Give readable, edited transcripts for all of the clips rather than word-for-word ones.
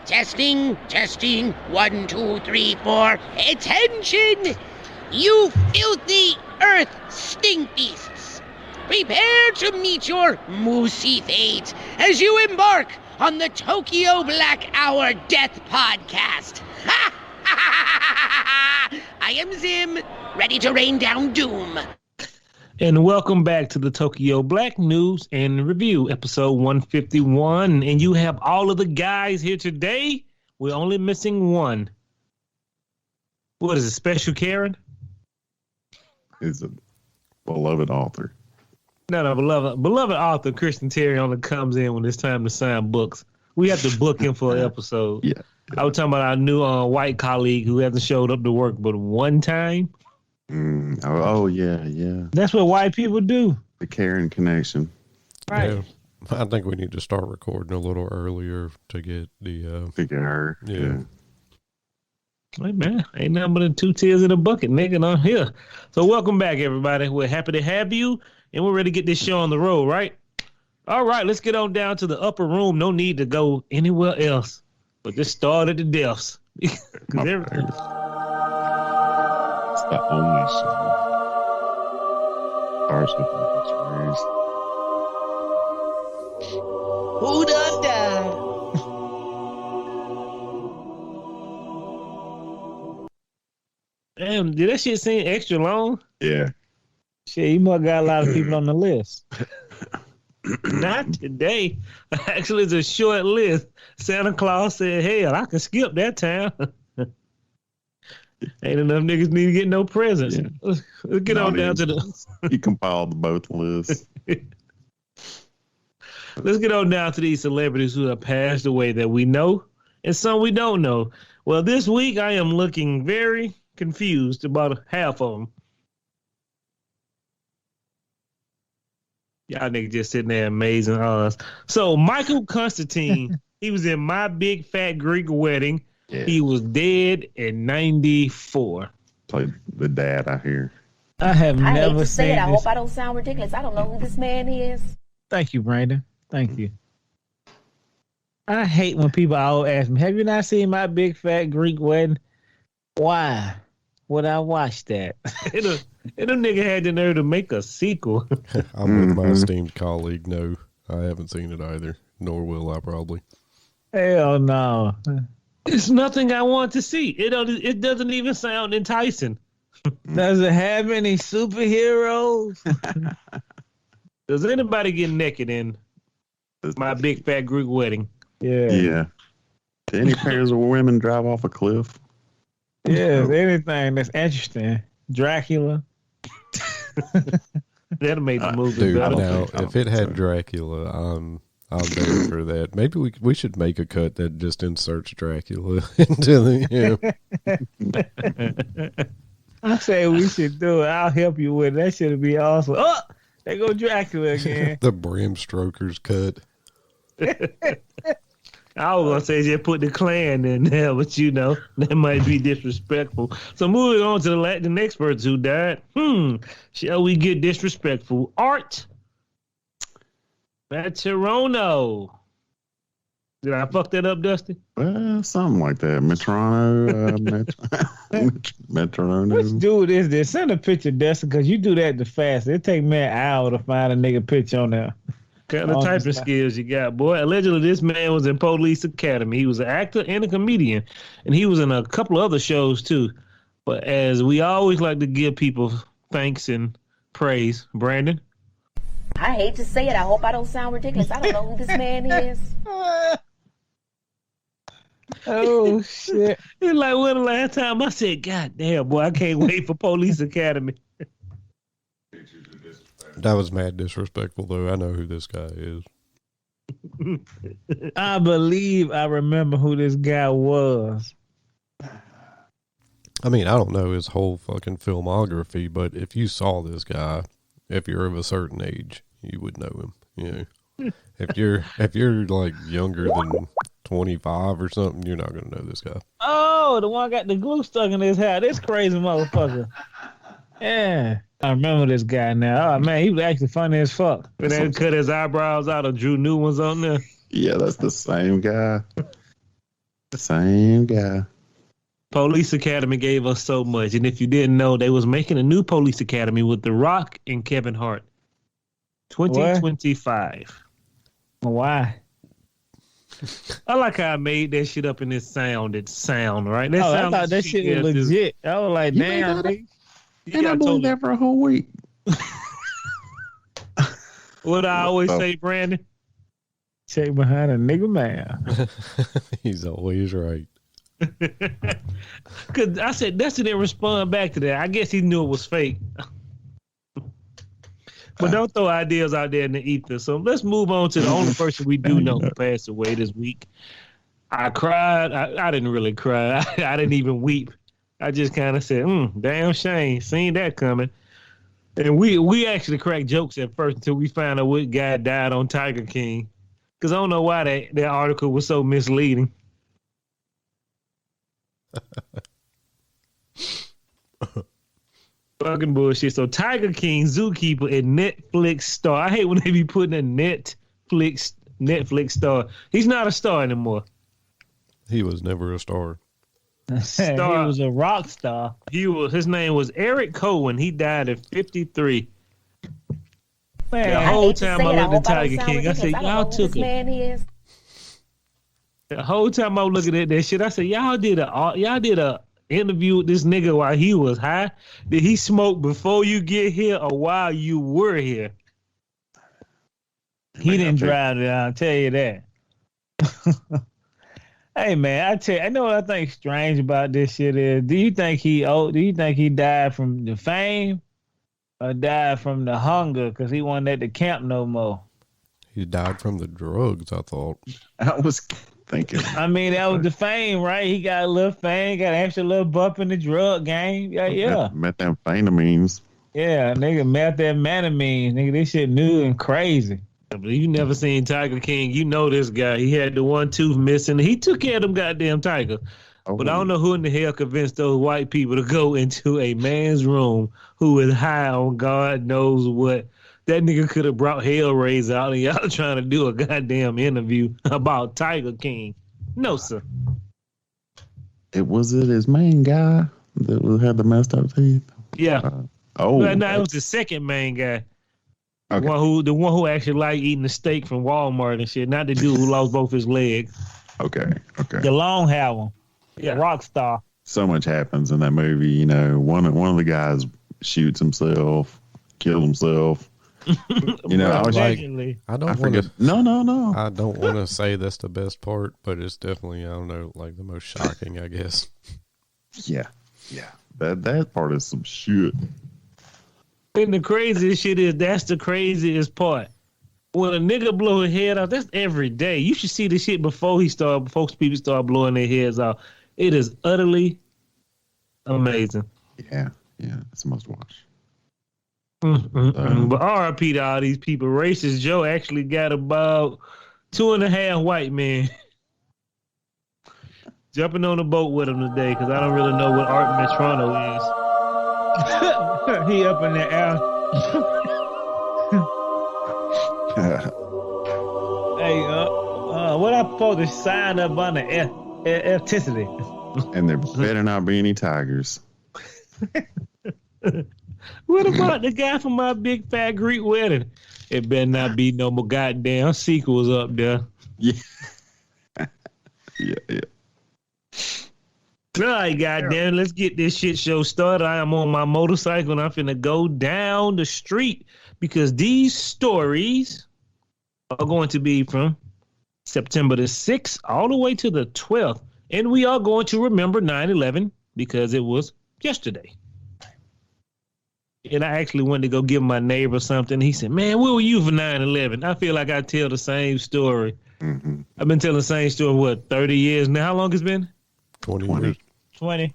Testing. 1, 2, 3, 4. Attention! You filthy earth stink beasts! Prepare to meet your moosey fate as you embark on the Tokyo Black Hour Death Podcast. I am Zim, ready to rain down doom. And welcome back to the Tokyo Black News and Review, episode 151. And you have all of the guys here today. We're only missing one. What is it, Special Karen? Is a beloved author. No, beloved author Christian Terry only comes in when it's time to sign books. We have to book him for an episode. Yeah. I was talking about our new white colleague who hasn't showed up to work but one time. Yeah. That's what white people do. The Karen connection. Right. Yeah. I think we need to start recording a little earlier to get the To get her. Yeah. Hey, man, ain't nothing but 2 tears in a bucket, nigga, on here. So welcome back, everybody. We're happy to have you, and we're ready to get this show on the road, right? All right, let's get on down to the upper room. No need to go anywhere else, but just start at the deaths. It's the only show. Starts with obituaries. Who done died? Damn, did that shit seem extra long? Yeah. Shit, you must got a lot of people on the list. Not today. Actually, it's a short list. Santa Claus said, hell, I can skip that town. Ain't enough niggas need to get no presents. Yeah. Let's get on down to the... He compiled both lists. Let's get on down to these celebrities who have passed away that we know and some we don't know. Well, this week I am looking very confused about half of them. Y'all niggas just sitting there amazing us. So Michael Constantine, he was in My Big Fat Greek Wedding. Yeah. He was dead in 94. Played the dad out here. I have I hate never to seen say it. I this. hope I don't sound ridiculous. I don't know who this man is. Thank you, Brandon. Thank you. I hate when people always ask me, have you not seen My Big Fat Greek Wedding? Why would I watch that? And a nigga had the nerve to make a sequel. I'm with my esteemed colleague. No, I haven't seen it either, nor will I probably. Hell no. It's nothing I want to see. It doesn't even sound enticing. Does it have any superheroes? Does anybody get naked in My Big Fat Greek Wedding? Yeah. Yeah. Did any pairs of women drive off a cliff? Yeah, anything that's interesting. Dracula. That'll make the movie Dude, better. now, I don't if it think had so. Dracula, I'm there for that. Maybe we should make a cut that just inserts Dracula into the, I say we should do it. I'll help you with it. That should be awesome. Oh, there go Dracula again. the Bram Stoker's cut. I was gonna say just put the Klan in there, but that might be disrespectful. So moving on to the next person who died. Shall we get disrespectful? Art Metrono. Did I fuck that up, Dusty? Well, something like that. Metrono. Metrono. Which dude is this? Send a picture, Dustin, because you do that the fast. It take me an hour to find a nigga picture on there. Kind of typing skills you got, boy. Allegedly, this man was in Police Academy. He was an actor and a comedian, and he was in a couple of other shows too. But as we always like to give people thanks and praise, Brandon. I hate to say it. I hope I don't sound ridiculous. I don't know who this man is. Oh, shit. It's like, when the last time I said, God damn, boy, I can't wait for Police Academy. That was mad disrespectful, though. I know who this guy is. I believe I remember who this guy was. I mean, I don't know his whole fucking filmography, but if you saw this guy, if you're of a certain age, you would know him. If you're like younger than 25 or something, you're not gonna know this guy. Oh, the one got the glue stuck in his hair. This crazy motherfucker. Yeah. I remember this guy now. Oh, man, he was actually funny as fuck. And they cut his eyebrows out and drew new ones on there. Yeah, that's the same guy. The same guy. Police Academy gave us so much, and if you didn't know, they was making a new Police Academy with The Rock and Kevin Hart. 2025. Why? I like how I made that shit up in this sound. It's sound, right? That Oh, I sound thought that shit was legit. I was like, You damn, made that nigga. And I believed that for a whole week. What I always What the- say, Brandon. Check behind a nigga man. He's always right. Because I said Dustin didn't respond back to that. I guess he knew it was fake. But don't throw ideas out there in the ether. So let's move on to the only person we do know who passed away this week. I cried. I didn't really cry. I didn't even weep. I just kind of said, damn shame. Seen that coming. And we actually cracked jokes at first until we found out what guy died on Tiger King. Because I don't know why that article was so misleading. Fucking bullshit. So Tiger King, Zookeeper, and Netflix star. I hate when they be putting a Netflix star. He's not a star anymore. He was never a star. He was a rock star. His name was Eric Cohen. He died at 53. Man, The I whole hate to time say I it, looked at hope Tiger don't sound King, I ridiculous. said, don't y'all know who took this it. man is. The whole time I was looking at that shit, I said, y'all did a interview with this nigga while he was high. Did he smoke before you get here or while you were here? he didn't drive it. I'll tell you that. Hey man, I know what I think strange about this shit is. Do you think he died from the fame or died from the hunger because he wasn't at the camp no more? He died from the drugs, I thought. I was thinking. I mean, that was the fame, right? He got a little fame, got an extra little bump in the drug game. Yeah. Methamphetamines. Yeah, nigga, methamphetamine. Nigga, this shit new and crazy. You never seen Tiger King. You know this guy. He had the one tooth missing. He took care of them goddamn tiger. But I don't know who in the hell convinced those white people to go into a man's room who is high on God knows what. That nigga could have brought Hellraiser out and y'all trying to do a goddamn interview about Tiger King. No, sir. It his main guy that had the messed up teeth. Yeah. Oh, No, it was the second main guy. Okay. The one who actually liked eating the steak from Walmart and shit. Not the dude who lost both his legs. Okay. The long hair one. Yeah. The rock star. So much happens in that movie. You know, one of the guys shoots himself, kills himself. You know, I was like, Allegedly. I I don't want forget. to. No. I don't want to say that's the best part, but it's definitely, I don't know, like the most shocking, I guess. Yeah. That part is some shit. And the craziest shit is that's the craziest part. When a nigga blow his head off, that's every day. You should see the shit before people start blowing their heads off. It is utterly amazing. Yeah. It's a must watch. But RIP to all these people. Racist Joe actually got about 2.5 white men jumping on the boat with him today because I don't really know what Art Metrano is. He up in the air. Hey, what I supposed to sign up on the electricity? And there better not be any tigers. What about the guy from My Big Fat Greek Wedding? It better not be no more goddamn sequels up there. Yeah. All right, goddamn, let's get this shit show started. I am on my motorcycle and I'm finna go down the street because these stories are going to be from September the 6th all the way to the 12th. And we are going to remember 9/11 because it was yesterday. And I actually went to go give my neighbor something. He said, man, where were you for 9/11? I feel like I tell the same story. Mm-hmm. I've been telling the same story, 30 years now? How long it's been? 20 20. years. 20.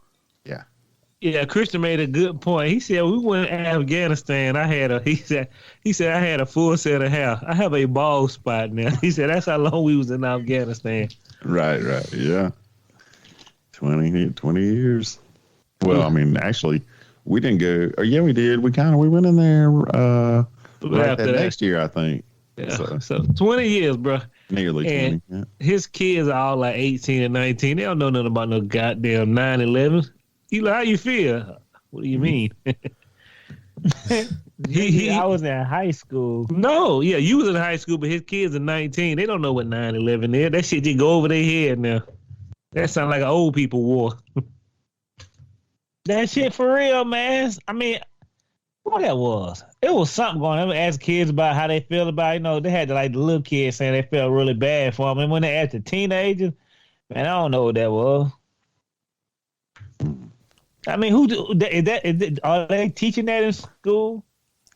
Yeah, Christian made a good point. He said we went to Afghanistan. He said I had a full set of hair. I have a bald spot now. He said that's how long we was in Afghanistan. Right. Yeah. 20 years. Well, I mean, actually, we didn't go. Or yeah, we did. We went in there right After that that. next year, I think. Yeah. So 20 years, bro. Nearly And 20. Yeah. his kids are all like 18 and 19. They don't know nothing about no goddamn 9/11. He like, how you feel? What do you mean? I was in high school. No, yeah, you was in high school, but his kids are 19. They don't know what 9/11 is. That shit just go over their head now. That sound like an old people war. That shit for real, man. I mean, what that was? It was something going on. They asked kids about how they feel about it. They had the little kids saying they felt really bad for them. And when they asked the teenagers, man, I don't know what that was. I mean, are they teaching that in school?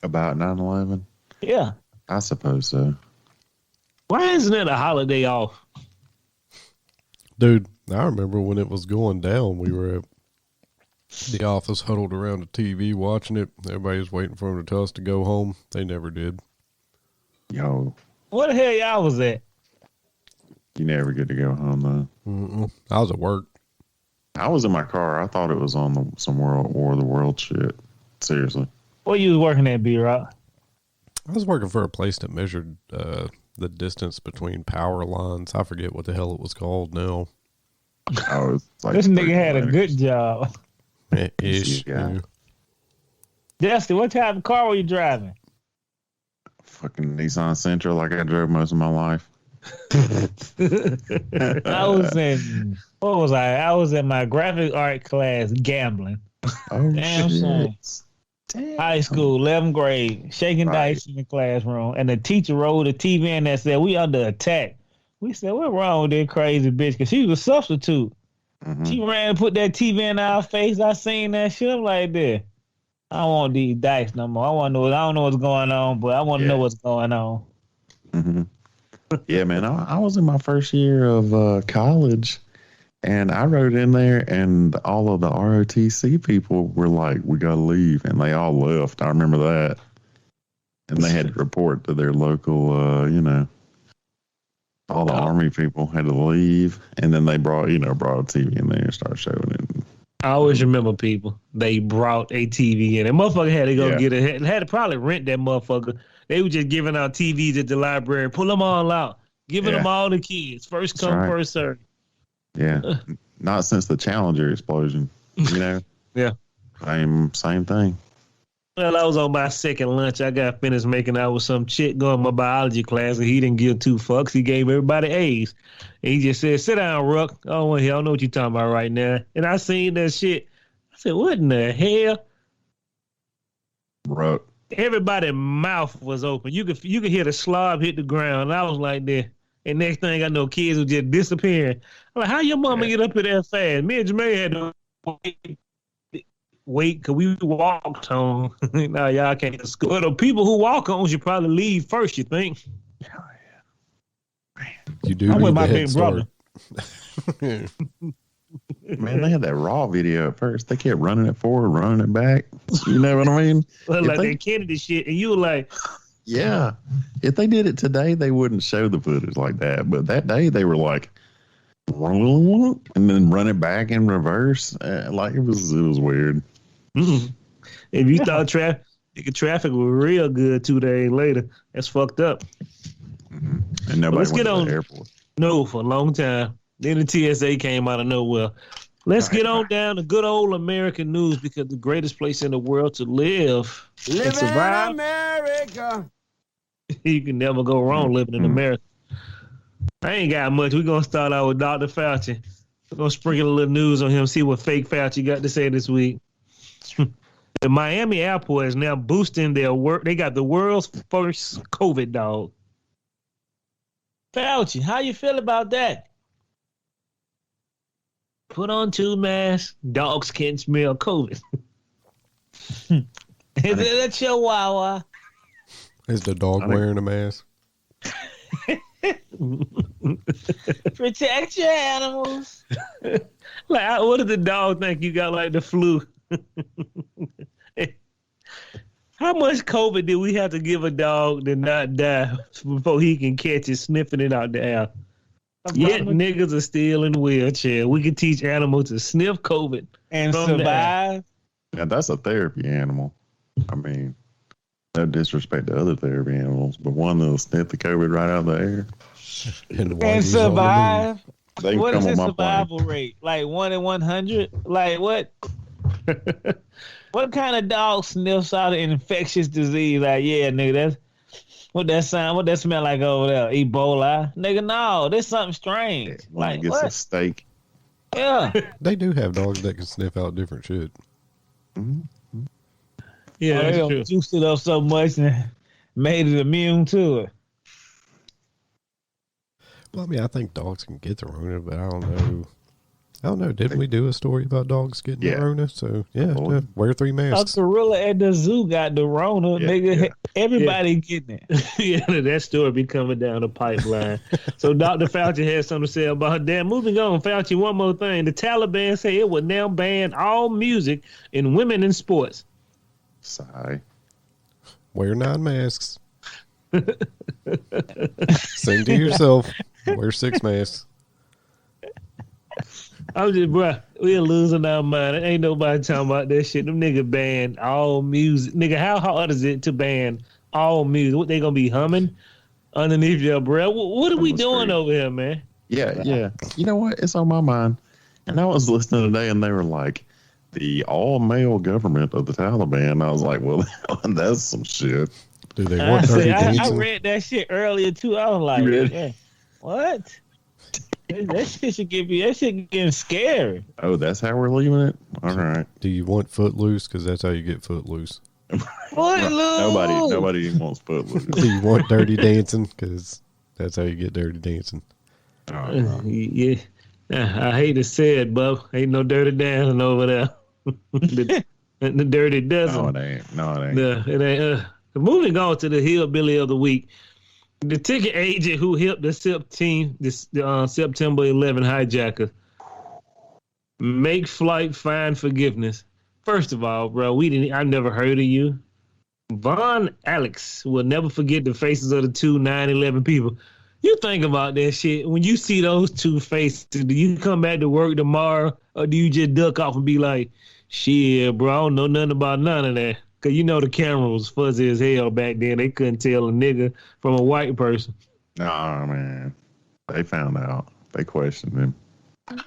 About 9/11? Yeah. I suppose so. Why isn't it a holiday off? Dude, I remember when it was going down, we were at the office huddled around the TV watching it. Everybody was waiting for them to tell us to go home. They never did. Yo, Where the hell y'all was at? you never get to go home, though. Mm-mm. I was at work. I was in my car. I thought it was on some World War of the World shit. Seriously. Where you was working at, B-Rock? I was working for a place that measured the distance between power lines. I forget what the hell it was called now. I was like, This nigga had a good job. Ish. Yeah. Dusty, what type of car were you driving? fucking Nissan Sentra like I drove most of my life. I was in, what was I? I was in my graphic art class gambling. Oh, Damn shit. shame. High school, 11th grade, shaking Right. dice in the classroom. And the teacher rolled a TV in that said, "We under attack." We said, "What's wrong with that crazy bitch?" Because she was a substitute. Mhm. She ran and put that TV in our face. I seen that shit. I'm like, "There, I don't want these dice no more. I want to know. I don't know what's going on, but I want to know Yeah. what's going on." Mhm. Yeah, man. I was in my first year of college, and I wrote in there, and all of the ROTC people were like, "We gotta leave," and they all left. I remember that, and they had to report to their local, all the Army people had to leave, and then they brought a TV in there and started showing it. I always remember people. They brought a TV in. That motherfucker had to go Yeah. get it. Had to probably rent that motherfucker. They were just giving out TVs at the library. Pull them all out. Giving them Yeah. all the kids. First That's come, right. first serve. Yeah, not since the Challenger explosion. Yeah. Same thing. Well, I was on my second lunch. I got finished making out with some chick going to my biology class, and he didn't give two fucks. He gave everybody A's. And he just said, "Sit down, Ruck. I don't know what you're talking about right now." And I seen that shit. I said, "What in the hell?" Ruck. Everybody's mouth was open. You could hear the slob hit the ground. And I was like that. And next thing I know, kids were just disappearing. I'm like, how your mama get up here that fast? Me and Jermaine had to wait because we walked home. Now y'all can't get to school. Well, the people who walk home should probably leave first, you think? You do I'm need with my the big head start. brother. Man, they had that raw video at first. They kept running it forward, running it back. You know what I mean? Well, If like they- that Kennedy shit. And you were like, Yeah. If they did it today, they wouldn't show the footage like that. But that day, they were like, and then run it back in reverse. Like it was weird. if you thought traffic was real good 2 days later, that's fucked up. And nobody let's went get to on- the airport. No, for a long time. Then the TSA came out of nowhere. Let's get on down to good old American news because the greatest place in the world to live and survive. America. You can never go wrong living in America. I ain't got much. We're going to start out with Dr. Fauci. We're going to sprinkle a little news on him, see what fake Fauci got to say this week. The Miami airport is now boosting their work. They got the world's first COVID dog. Fauci, how you feel about that? Put on 2 masks. Dogs can't smell COVID. Is it a chihuahua? Is the dog wearing a mask? Protect your animals. Like, what did the dog think you got like the flu? How much COVID did we have to give a dog to not die before he can catch it sniffing it out the air? Yet niggas are still in wheelchair. We can teach animals to sniff COVID And from the survive. Yeah, that's a therapy animal. I mean, no disrespect to other therapy animals, but one that'll sniff the COVID right out of the air. And And Whitey's on the move. survive. They What come is on his my plane. survival rate? Like 1 in 100? Like what? What kind of dog sniffs out an infectious disease? Like, yeah, nigga, that's what that sound, what that smell like over there? Ebola? Nigga, no, there's something strange. When Like it gets a what? steak. Yeah. They do have dogs that can sniff out different shit. Yeah, They that's done true. juiced it up so much and made it immune to it. Well, I mean, I think dogs can get the Rona, but I don't know. Didn't we do a story about dogs getting Yeah. the Rona? So, yeah, Oh. wear 3 A masks. gorilla at the zoo got the Rona, Yeah, nigga. yeah. Everybody getting it. Yeah, that story be coming down the pipeline. So Dr. Fauci has something to say about that. Moving on, Fauci, one more thing. The Taliban say it would now ban all music and women in sports. Sigh. Wear 9 masks. Sing to yourself. Wear 6 masks. I'm just, bruh, we're losing our mind. Ain't nobody talking about that shit. Them nigga banned all music. Nigga, how hard is it to ban all music? What, they gonna be humming underneath your breath? What are we doing over here, man? Yeah, yeah. You know what? It's on my mind. And I was listening today, and they were like, the all-male government of the Taliban. I was like, well, that's some shit. Do they want See, dirty I dancing? read that shit earlier too. I was like, You did? yeah, what? That shit should get me. That shit getting scary. Oh, that's how we're leaving it? All right. Do you want Footloose? Because that's how you get Footloose. Nobody even wants Footloose. Do you want Dirty Dancing? Because that's how you get Dirty Dancing. Oh, no. Yeah. I hate to say it, bub. Ain't no dirty dancing over there. the dirty dozen. No, it ain't. No, it ain't. No, it ain't. Moving on to the hillbilly of the week. The ticket agent who helped the September 11 hijacker make flight find forgiveness. First of all, bro, I never heard of you. Von Alex will never forget the faces of the two 9/11 people. You think about that shit. When you see those two faces, do you come back to work tomorrow, or do you just duck off and be like, shit, bro, I don't know nothing about none of that? Because you know the camera was fuzzy as hell back then. They couldn't tell a nigga from a white person. Nah, man. They found out. They questioned him.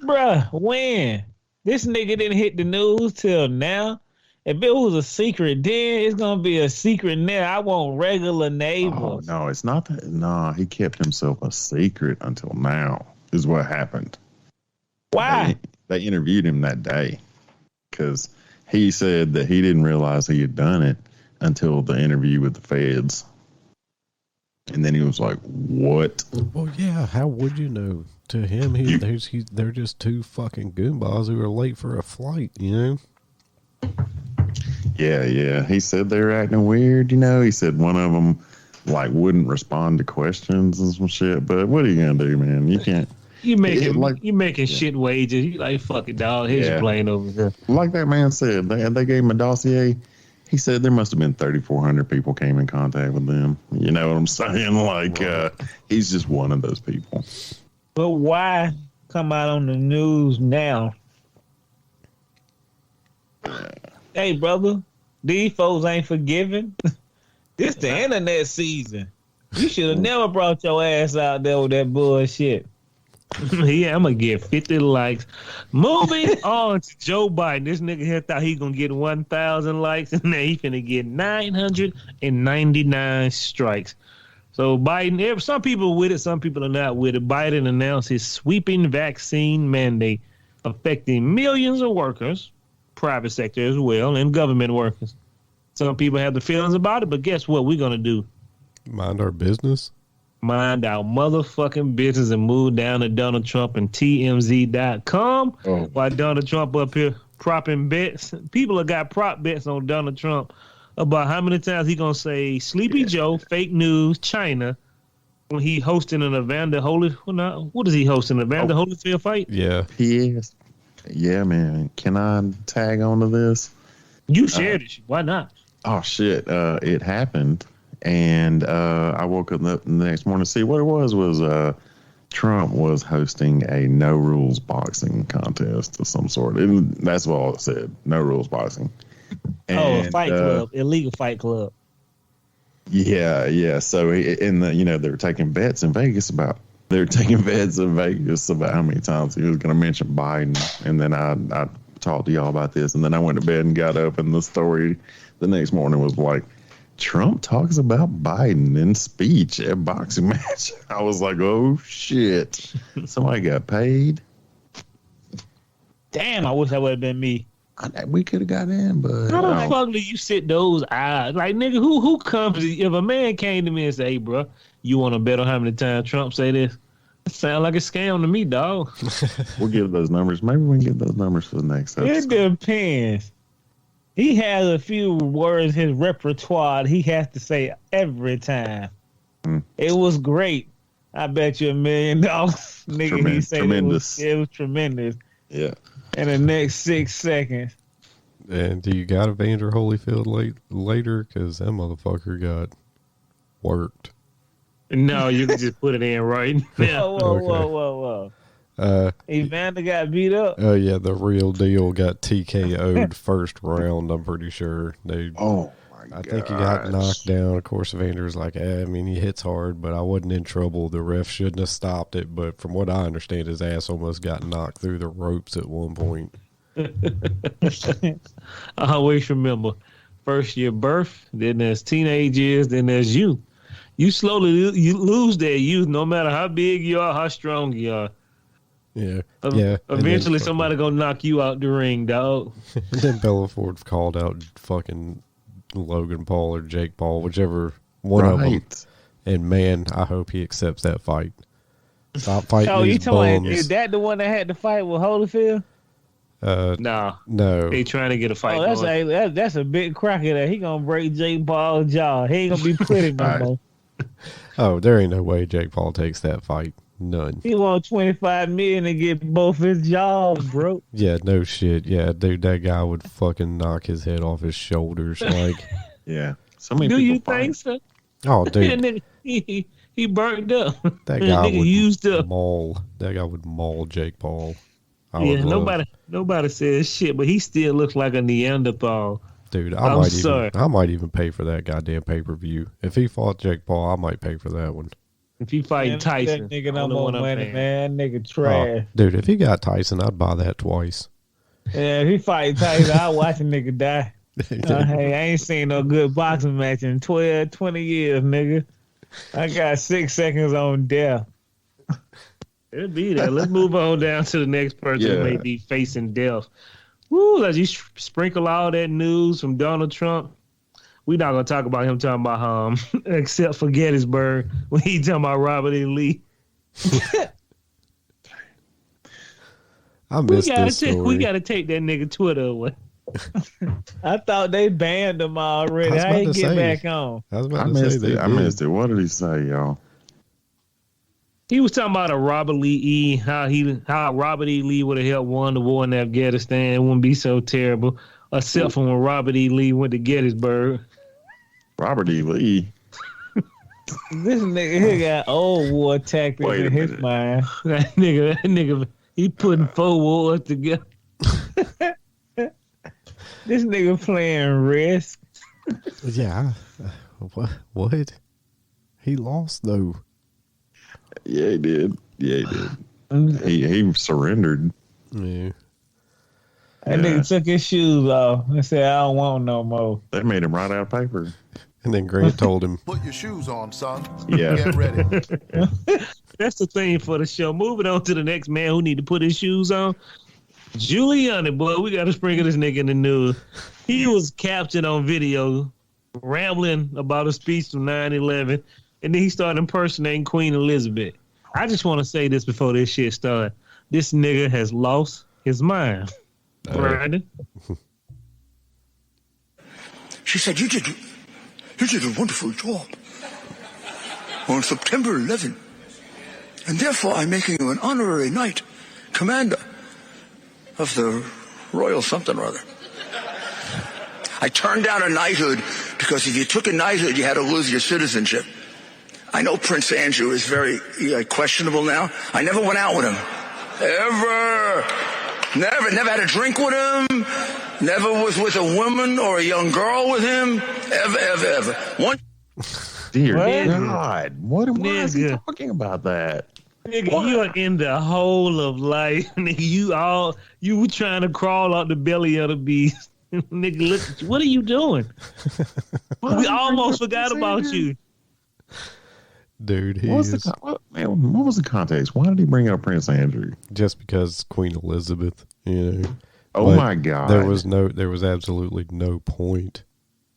Bruh, when? This nigga didn't hit the news till now. If it was a secret then, it's going to be a secret now. I want regular Oh, neighbors. no, it's not that. No, he kept himself a secret until now, is what happened. Why? They interviewed him that day because he said that he didn't realize he had done it until the interview with the feds. And then he was like, what? Well, yeah, how would you know? To him, they're just two fucking goombas who are late for a flight, you know? Yeah. He said they were acting weird, you know. He said one of them, like, wouldn't respond to questions and some shit. But what are you going to do, man? You can't. You making Yeah, like- shit wages. You like, fuck it, dog. Here's your Yeah. plane over here. Like that man said, they gave him a dossier. He said there must have been 3,400 people came in contact with them. You know what I'm saying? Like, he's just one of those people. But why come out on the news now? Hey, brother, these folks ain't forgiving. This the internet season. You should have never brought your ass out there with that bullshit. Yeah, I'm gonna get 50 likes. Moving on to Joe Biden. This nigga here thought he gonna get 1,000 likes, and now he finna get 999 strikes. So Biden, some people with it, some people are not with it. Biden announced his sweeping vaccine mandate affecting millions of workers, private sector as well, and government workers. Some people have the feelings about it, but guess what we're gonna do? Mind our business. Mind our motherfucking business and move down to Donald Trump and TMZ.com. Oh. While Donald Trump up here propping bets. People have got prop bets on Donald Trump about how many times he gonna say Sleepy Joe, fake news, China, when he hosting an Evander Holyfield. What is he hosting? Evander Holyfield fight? Yeah. Yes. Yeah, man. Can I tag onto this? You shared it. Why not? Oh, shit. It happened. And I woke up the next morning to see what it was Trump was hosting a no rules boxing contest of some sort. That's all it said. No rules boxing. A fight club, illegal fight club. Yeah. So they were taking bets in Vegas about they were taking bets in Vegas about how many times he was going to mention Biden. And then I talked to y'all about this. And then I went to bed and got up, and the story the next morning was like, Trump talks about Biden in speech at boxing match. I was like, oh, shit. Somebody got paid. Damn, I wish that would have been me. We could have got in, but How the fuck do you sit those eyes? Like, nigga, who comes? If a man came to me and say, hey, bro, you want to bet on how many times Trump say this? It sound like a scam to me, dog. we'll get those numbers. Maybe we can get those numbers for the next episode. It depends. He has a few words in his repertoire he has to say every time. It was great. I bet you $1 million. Nigga, he said tremendous. It was tremendous. Yeah. In the next 6 seconds. And do you got Evander Holyfield later? Because that motherfucker got worked. No, you can just put it in right now. Whoa. Evander got beat up. Oh, yeah, the real deal got TKO'd first round, I'm pretty sure. I think he got knocked down. Of course, Evander's like, I mean, he hits hard, but I wasn't in trouble. The ref shouldn't have stopped it. But from what I understand, his ass almost got knocked through the ropes at one point. I always remember first your birth, then there's teenage years, then there's youth. You slowly lose that youth, no matter how big you are, how strong you are. Yeah. Eventually, somebody gonna knock you out the ring, dog. And then Bellafor's called out fucking Logan Paul or Jake Paul, whichever one of them. And man, I hope he accepts that fight. Stop fighting these bums. Is that the one that had to fight with Holyfield? No. They trying to get a fight. That's a big cracker there. He gonna break Jake Paul's jaw. He ain't gonna be pretty no more. Oh, there ain't no way Jake Paul takes that fight. None. He want $25 million to get both his jaws broke. Yeah, no shit. Yeah, dude, that guy would fucking knock his head off his shoulders. Like, yeah. So many do people you think so? Oh, dude, he burnt up. That guy would used up. maul. That guy would maul Jake Paul. Nobody says shit, but he still looks like a Neanderthal. Dude, I might even pay for that goddamn pay-per-view. If he fought Jake Paul, I might pay for that one. If he fight Tyson, that nigga no more money, man. Nigga trash. Dude, if he got Tyson, I'd buy that twice. Yeah, if he fight Tyson, I'll watch a nigga die. Hey, I ain't seen no good boxing match in 12, 20 years, nigga. I got 6 seconds on death. It'll be there. Let's move on down to the next person who may be facing death. Woo, as you sprinkle all that news from Donald Trump, we're not going to talk about him talking about except for Gettysburg when he talking about Robert E. Lee. I missed this story. We got to take that nigga Twitter away. I thought they banned him already. I ain't get back on. I missed it. What did he say, y'all? He was talking about a Robert Lee E. How Robert E. Lee would have helped won the war in Afghanistan. It wouldn't be so terrible, except for when Robert E. Lee went to Gettysburg. Robert E. Lee. This nigga here got old war tactics in his mind. That nigga, he putting 4 wars together. This nigga playing Risk. Yeah. What? He lost though. Yeah, he did. He surrendered. Yeah. That nigga took his shoes off and said, I don't want no more. They made him write out paper. And then Grant told him, put your shoes on, son. Yeah. Get ready. That's the thing for the show. Moving on to the next man who need to put his shoes on. Giuliani, boy, we got to sprinkle this nigga in the news. He was captured on video rambling about a speech from 9/11, and then he started impersonating Queen Elizabeth. I just want to say this before this shit started. This nigga has lost his mind. Brandon? She said, you did a wonderful job on September 11. And therefore, I'm making you an honorary knight, commander of the Royal something or other. I turned down a knighthood because if you took a knighthood, you had to lose your citizenship. I know Prince Andrew is very questionable now. I never went out with him. Ever. Never had a drink with him. Never was with a woman or a young girl with him. Ever. Dear God. Why is he talking about that? Nigga, you are in the hole of life. Nigga, you were trying to crawl out the belly of the beast. Nigga, look, what are you doing? We almost forgot about you. Dude, what was the context? Why did he bring up Prince Andrew? Just because Queen Elizabeth, you know. Oh But my God. There was absolutely no point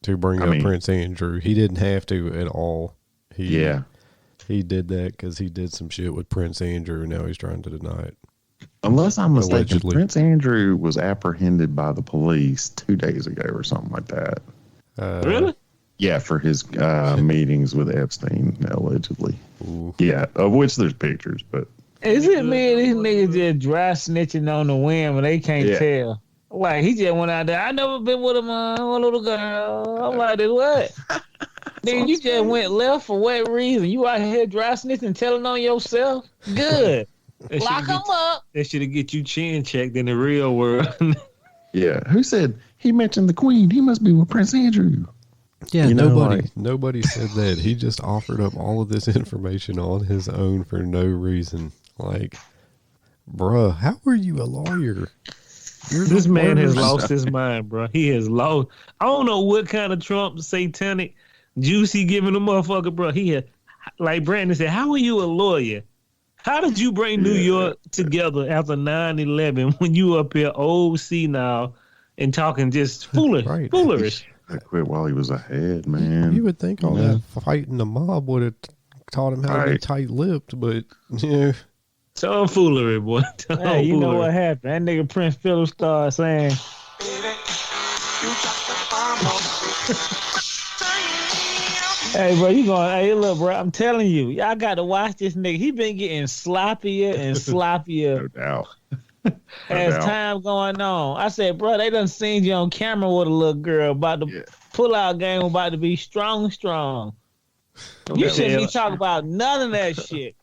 to bring up Prince Andrew. He didn't have to at all. He did that because he did some shit with Prince Andrew, and now he's trying to deny it. Unless I'm mistaken, Allegedly. Prince Andrew was apprehended by the police 2 days ago or something like that. Really? Yeah, for his meetings with Epstein, allegedly. Ooh. Yeah, of which there's pictures, but Is it me? These niggas just dry snitching on the whim and they can't tell. Like, he just went out there. I never been with one little girl. I'm like, what? Nigga, you just went left for what reason? You out here dry snitching, telling on yourself? Good. Lock him up. That should get you chin checked in the real world. yeah. Who said he mentioned the Queen? He must be with Prince Andrew. Yeah, You know, nobody said that. He just offered up all of this information on his own for no reason. Like, bruh, how are you a lawyer? This man has lost his mind, bro. He has lost. I don't know what kind of Trump satanic juice he giving the motherfucker, bro. He had, like Brandon said, how are you a lawyer? How did you bring New York together after 9/11 when you up here old now and talking just foolish? I quit while he was ahead, man. You would think all that fighting the mob would have taught him how to be tight-lipped, but yeah. Tomfoolery, boy. Hey, you know what happened? That nigga Prince Philip started saying, hey, bro, hey, look, bro, I'm telling you, y'all got to watch this nigga. He been getting sloppier and sloppier. No doubt. As time going on. I said, bro, they done seen you on camera with a little girl about to pull out game, about to be strong. You shouldn't be talking about none of that shit.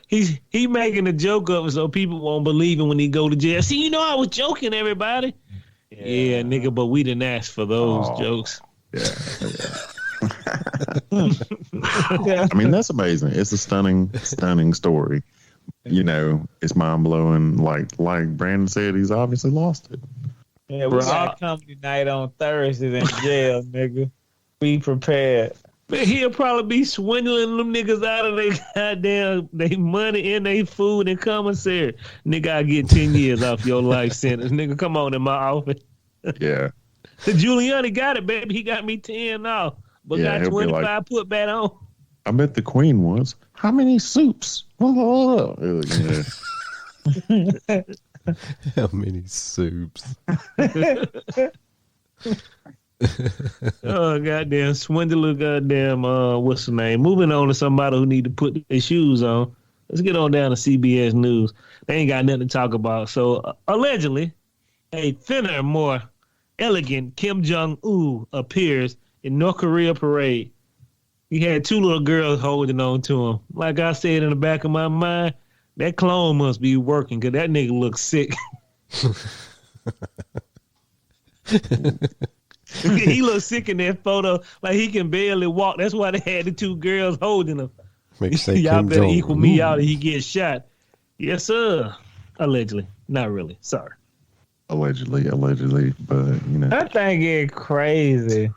He making a joke of it so people won't believe him when he go to jail. See, you know I was joking, everybody. Yeah, nigga, but we didn't ask for those jokes. I mean, that's amazing. It's a stunning story. You know, it's mind blowing. Like Brandon said, he's obviously lost it. Yeah, we got comedy night on Thursdays in jail, nigga. Be prepared. Man, he'll probably be swindling them niggas out of their goddamn money and their food and commissary. Nigga, I get 10 years off your life sentence. Nigga, come on in my office. Yeah. Giuliani got it, baby. He got me 10 off, but got 25 put back on. I bet the Queen was. How many soups? How many soups? Oh, goddamn swindler, goddamn, what's the name? Moving on to somebody who need to put their shoes on. Let's get on down to CBS News. They ain't got nothing to talk about. So, allegedly, a thinner, more elegant Kim Jong-un appears in North Korea parade. He had two little girls holding on to him. Like I said in the back of my mind, that clone must be working because that nigga looks sick. He looks sick in that photo, like he can barely walk. That's why they had the two girls holding him. Y'all better equal me out or he gets shot. Yes, sir. Allegedly. Not really. Sorry. Allegedly, but you know. That thing get crazy.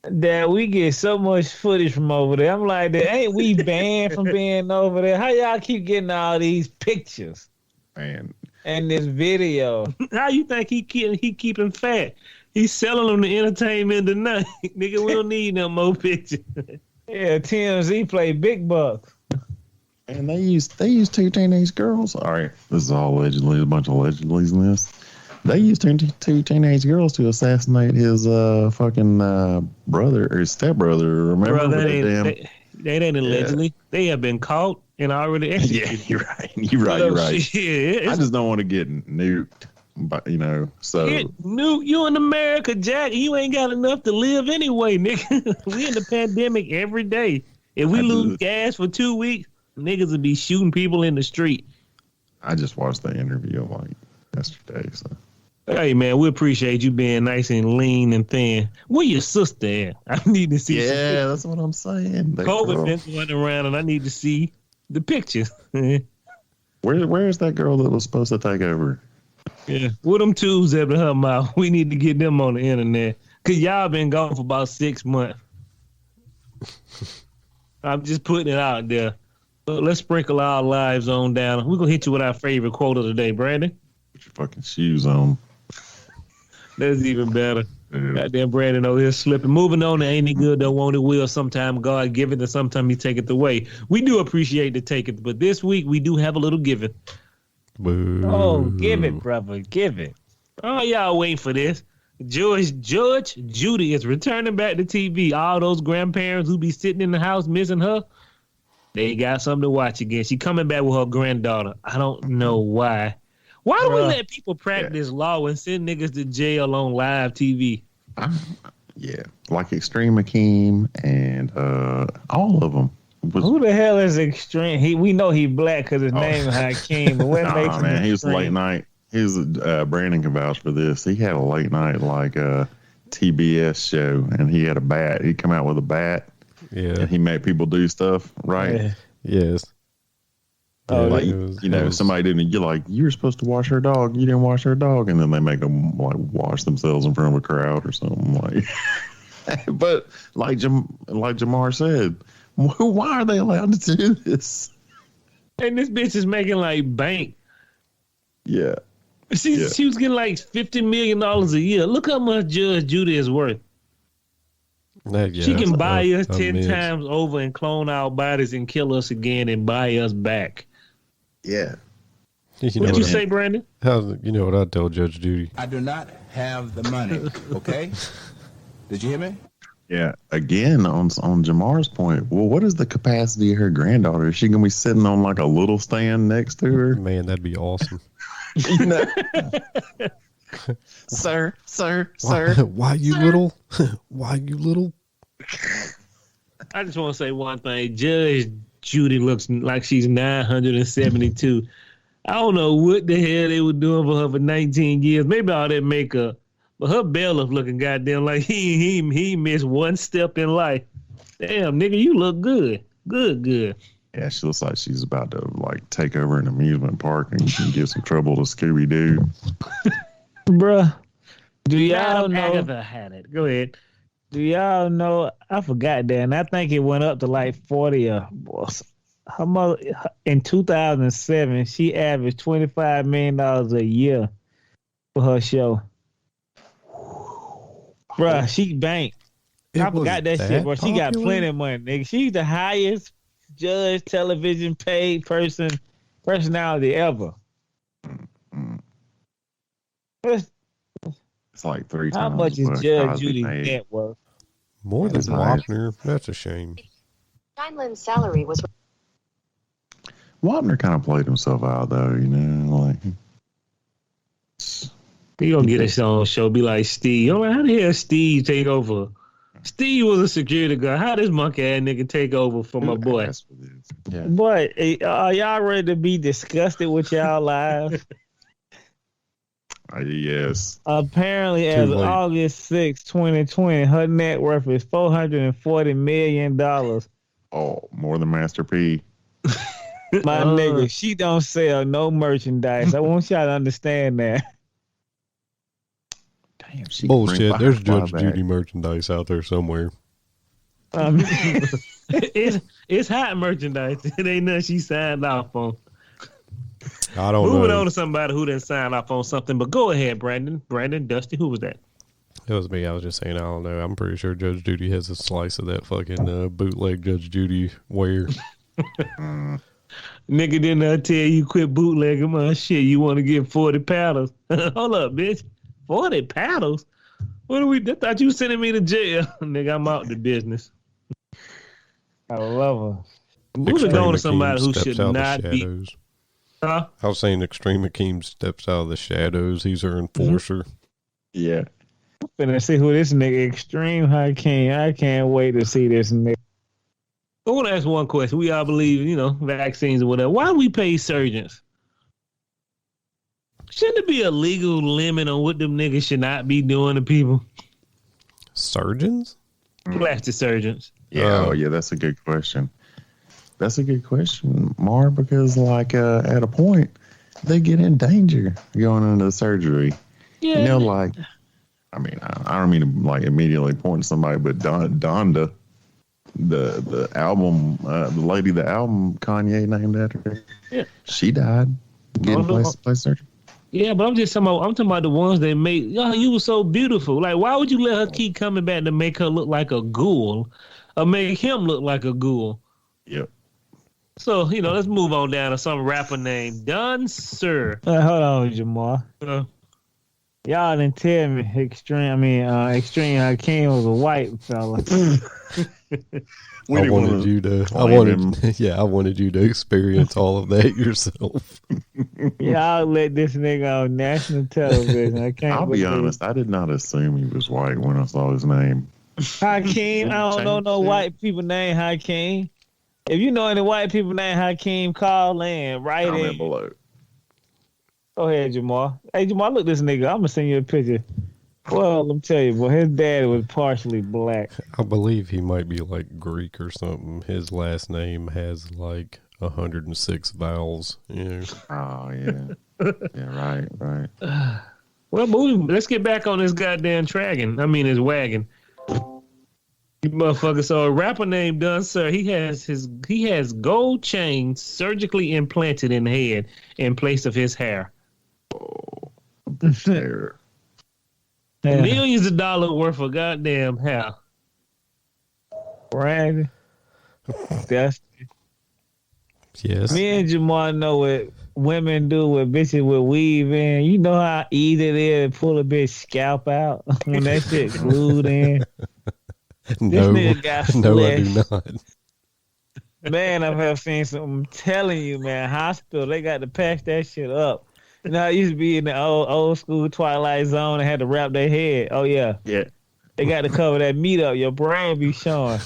That we get so much footage from over there. I'm like, ain't we banned from being over there? How y'all keep getting all these pictures? Man. And this video. How you think he keeping fat? He's selling them the entertainment tonight. Nigga, we don't need no more pictures. Yeah, TMZ play big bucks. And they used two teenage girls. All right, this is all allegedly, a bunch of allegedlys in this. They used two teenage girls to assassinate his fucking brother or his stepbrother. Remember? Bro, that ain't allegedly. Yeah. They have been caught and already executed. Yeah, you're right. Yeah, I just don't want to get nuked. But you know, so nuke you in America, Jack. You ain't got enough to live anyway, nigga. We in the pandemic every day. If we lose gas for 2 weeks, niggas would be shooting people in the street. I just watched the interview like yesterday. So hey man, we appreciate you being nice and lean and thin. Where your sister at? I need to see. Yeah, that's what I'm saying. COVID been going around, and I need to see. The pictures. Where's that girl that was supposed to take over? Yeah. With them tubes up in her mouth. We need to get them on the internet. Because y'all been gone for about 6 months. I'm just putting it out there. But let's sprinkle our lives on down. We're going to hit you with our favorite quote of the day, Brandon. Put your fucking shoes on. That's even better. Yeah. Goddamn Brandon over here slipping. Moving on to Ain't It Good, Don't Want It Will. Sometime God give it and sometime He take it away. We do appreciate the take it, but this week we do have a little giving. Boo. Oh, give it, brother. Give it. Oh, y'all waiting for this. Judge Judy is returning back to TV. All those grandparents who be sitting in the house missing her, they got something to watch again. She coming back with her granddaughter. I don't know why. Why do we let people practice law and send niggas to jail on live TV? Yeah, like Extreme Hakeem and all of them. Who the hell is Extreme? We know he black because his name is Hakeem. But what makes him man, he was Extreme? late night. He was Brandon can vouch for this. He had a late night like TBS show, and he had a bat. He'd come out with a bat, Yeah. and he made people do stuff, right? Yeah. Yes. Oh, Like it was- you know, it was- somebody didn't. You're like, you were supposed to wash her dog. You didn't wash her dog, and then they make them like wash themselves in front of a crowd or something like. But like Jamar said, why are they allowed to do this? And this bitch is making like bank. Yeah, She Yeah. she was getting like $50 million a year. Look how much Judge Judy is worth. Yeah, She can buy us a 10 mess. times over and clone our bodies and kill us again and buy us back. yeah. You know What'd you what say, Brandon? you know what I tell Judge Judy? I do not have the money, okay? Did you hear me? Yeah, again on Jamar's point. Well, what is the capacity of her granddaughter? Is she gonna be sitting on like a little stand next to her? Man, that'd be awesome. You know, sir. Why you little? Why you little? I just want to say one thing. Judge Judy looks like she's 972. I don't know what the hell they were doing for her for 19 years. Maybe all that makeup. But her bailiff looking goddamn like he missed one step in life. Damn, nigga, you look good. Good. Yeah, she looks like she's about to like take over an amusement park and give some trouble to Scooby Doo. Bruh, do y'all Madam know? Agatha had it. Go ahead. Do y'all know? I forgot that, and I think it went up to like 40. Her mother in 2007, she averaged $25 million a year for her show. Bruh, she banked. It I was forgot that shit, bro. She got popular? plenty of money, nigga. She's the highest judge television paid personality ever. It's like 3 How times. much is what Judge Cosby Judy's made. net worth? More than That's nice. Wapner. That's a shame. Steinland's salary was Wapner kind of played himself out though, you know, like. He gonna get his own show, be like Steve. I'm like, how the hell Steve take over? Steve was a security guard. How this monkey ass nigga take over for my boy? Asked for this. Yeah. But are y'all ready to be disgusted with y'all lives? Yes. Apparently, Too as of late. August 6, 2020, her net worth is $440 million. Oh, more than Master P. My nigga, she don't sell no merchandise. I want y'all to understand that. Damn, she Bullshit. There's Judge back. Judy merchandise out there somewhere. It's hot merchandise. It ain't nothing she signed off on. I don't Moving know. on to somebody who didn't sign off on something, but go ahead, Brandon. Dusty, who was that? It was me. I was just saying, I don't know. I'm pretty sure Judge Judy has a slice of that fucking bootleg Judge Judy wear. Nigga didn't tell you quit bootlegging my shit. You want to get 40 paddles. Hold up, bitch. 40 paddles? What are we? I thought you was sending me to jail. Nigga, I'm out the business. I love her. Moving on to Extreme somebody who Hakeem should steps out not the be. shadows. Huh? I was saying Extreme Hakeem steps out of the shadows. He's her enforcer. Yeah. I'm finna see who this nigga Extreme Hakeem. I can't wait to see this nigga. I want to ask one question. We all believe, vaccines or whatever. Why do we pay surgeons? Shouldn't there be a legal limit on what them niggas should not be doing to people? Surgeons? Plastic surgeons. Yeah. Oh. Oh, yeah. That's a good question. That's a good question, Mar, because like at a point they get in danger going into the surgery. Yeah. You know, like I mean, I don't mean to like immediately point to somebody, but Donda, the album, the lady, the album Kanye named after her, Yeah. she died getting place surgery. Yeah, but I'm talking about the ones that make, you were so beautiful. Like, why would you let her keep coming back to make her look like a ghoul or make him look like a ghoul? Yep. So, let's move on down to some rapper named Done Sir. Hold on, Jamal. Y'all didn't tell me Extreme Hakeem was a white fella. I wanted you to experience all of that yourself. Y'all let this nigga on national television. I'll be honest, I did not assume he was white when I saw his name. Hakeem, I don't know no white people named Hakeem. If you know any white people named Hakeem, call in, right in. Below. Go ahead, Jamal. Hey, Jamal, look this nigga. I'm going to send you a picture. Well, let me tell you, boy, his dad was partially black. I believe he might be like Greek or something. His last name has like 106 vowels. Oh, yeah. Yeah, right. Well, let's get back on this goddamn his wagon. You motherfucker. So a rapper named Done Sir, he has gold chains surgically implanted in the head in place of his hair. Oh, Millions of dollars worth of goddamn hair. Randy. That's yes. Me and Jamal know what women do with bitches with weave in. You know how easy it is to pull a bitch scalp out when that shit glued in. No, this nigga got no, flesh. I do not. Man, I've seen some. I'm telling you, man, hospital, they got to patch that shit up. You know, I used to be in the old school Twilight Zone and had to wrap their head. Oh, yeah. Yeah. They got to cover that meat up. Your brain be showing.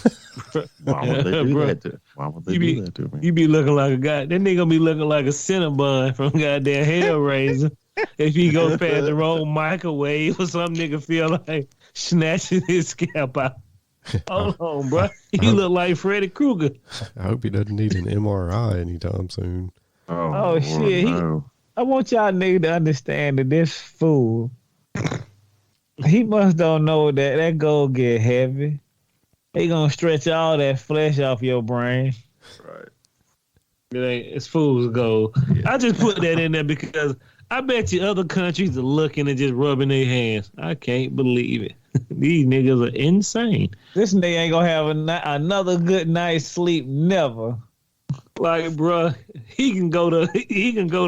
Why would they do that to me? You be looking like a guy. That nigga be looking like a Cinnabon from goddamn Hellraiser. If he go past the wrong microwave or some nigga feel like snatching his scalp out. Hold on, bro. You look like Freddy Krueger. I hope he doesn't need an MRI anytime soon. Oh shit. No. I want y'all niggas to understand that this fool, he must don't know that gold get heavy. He gonna stretch all that flesh off your brain. Right. It's fool's gold. I just put that in there because I bet you other countries are looking and just rubbing their hands. I can't believe it. These niggas are insane. This nigga ain't gonna have another good night's sleep, never. Like, bro, he can go to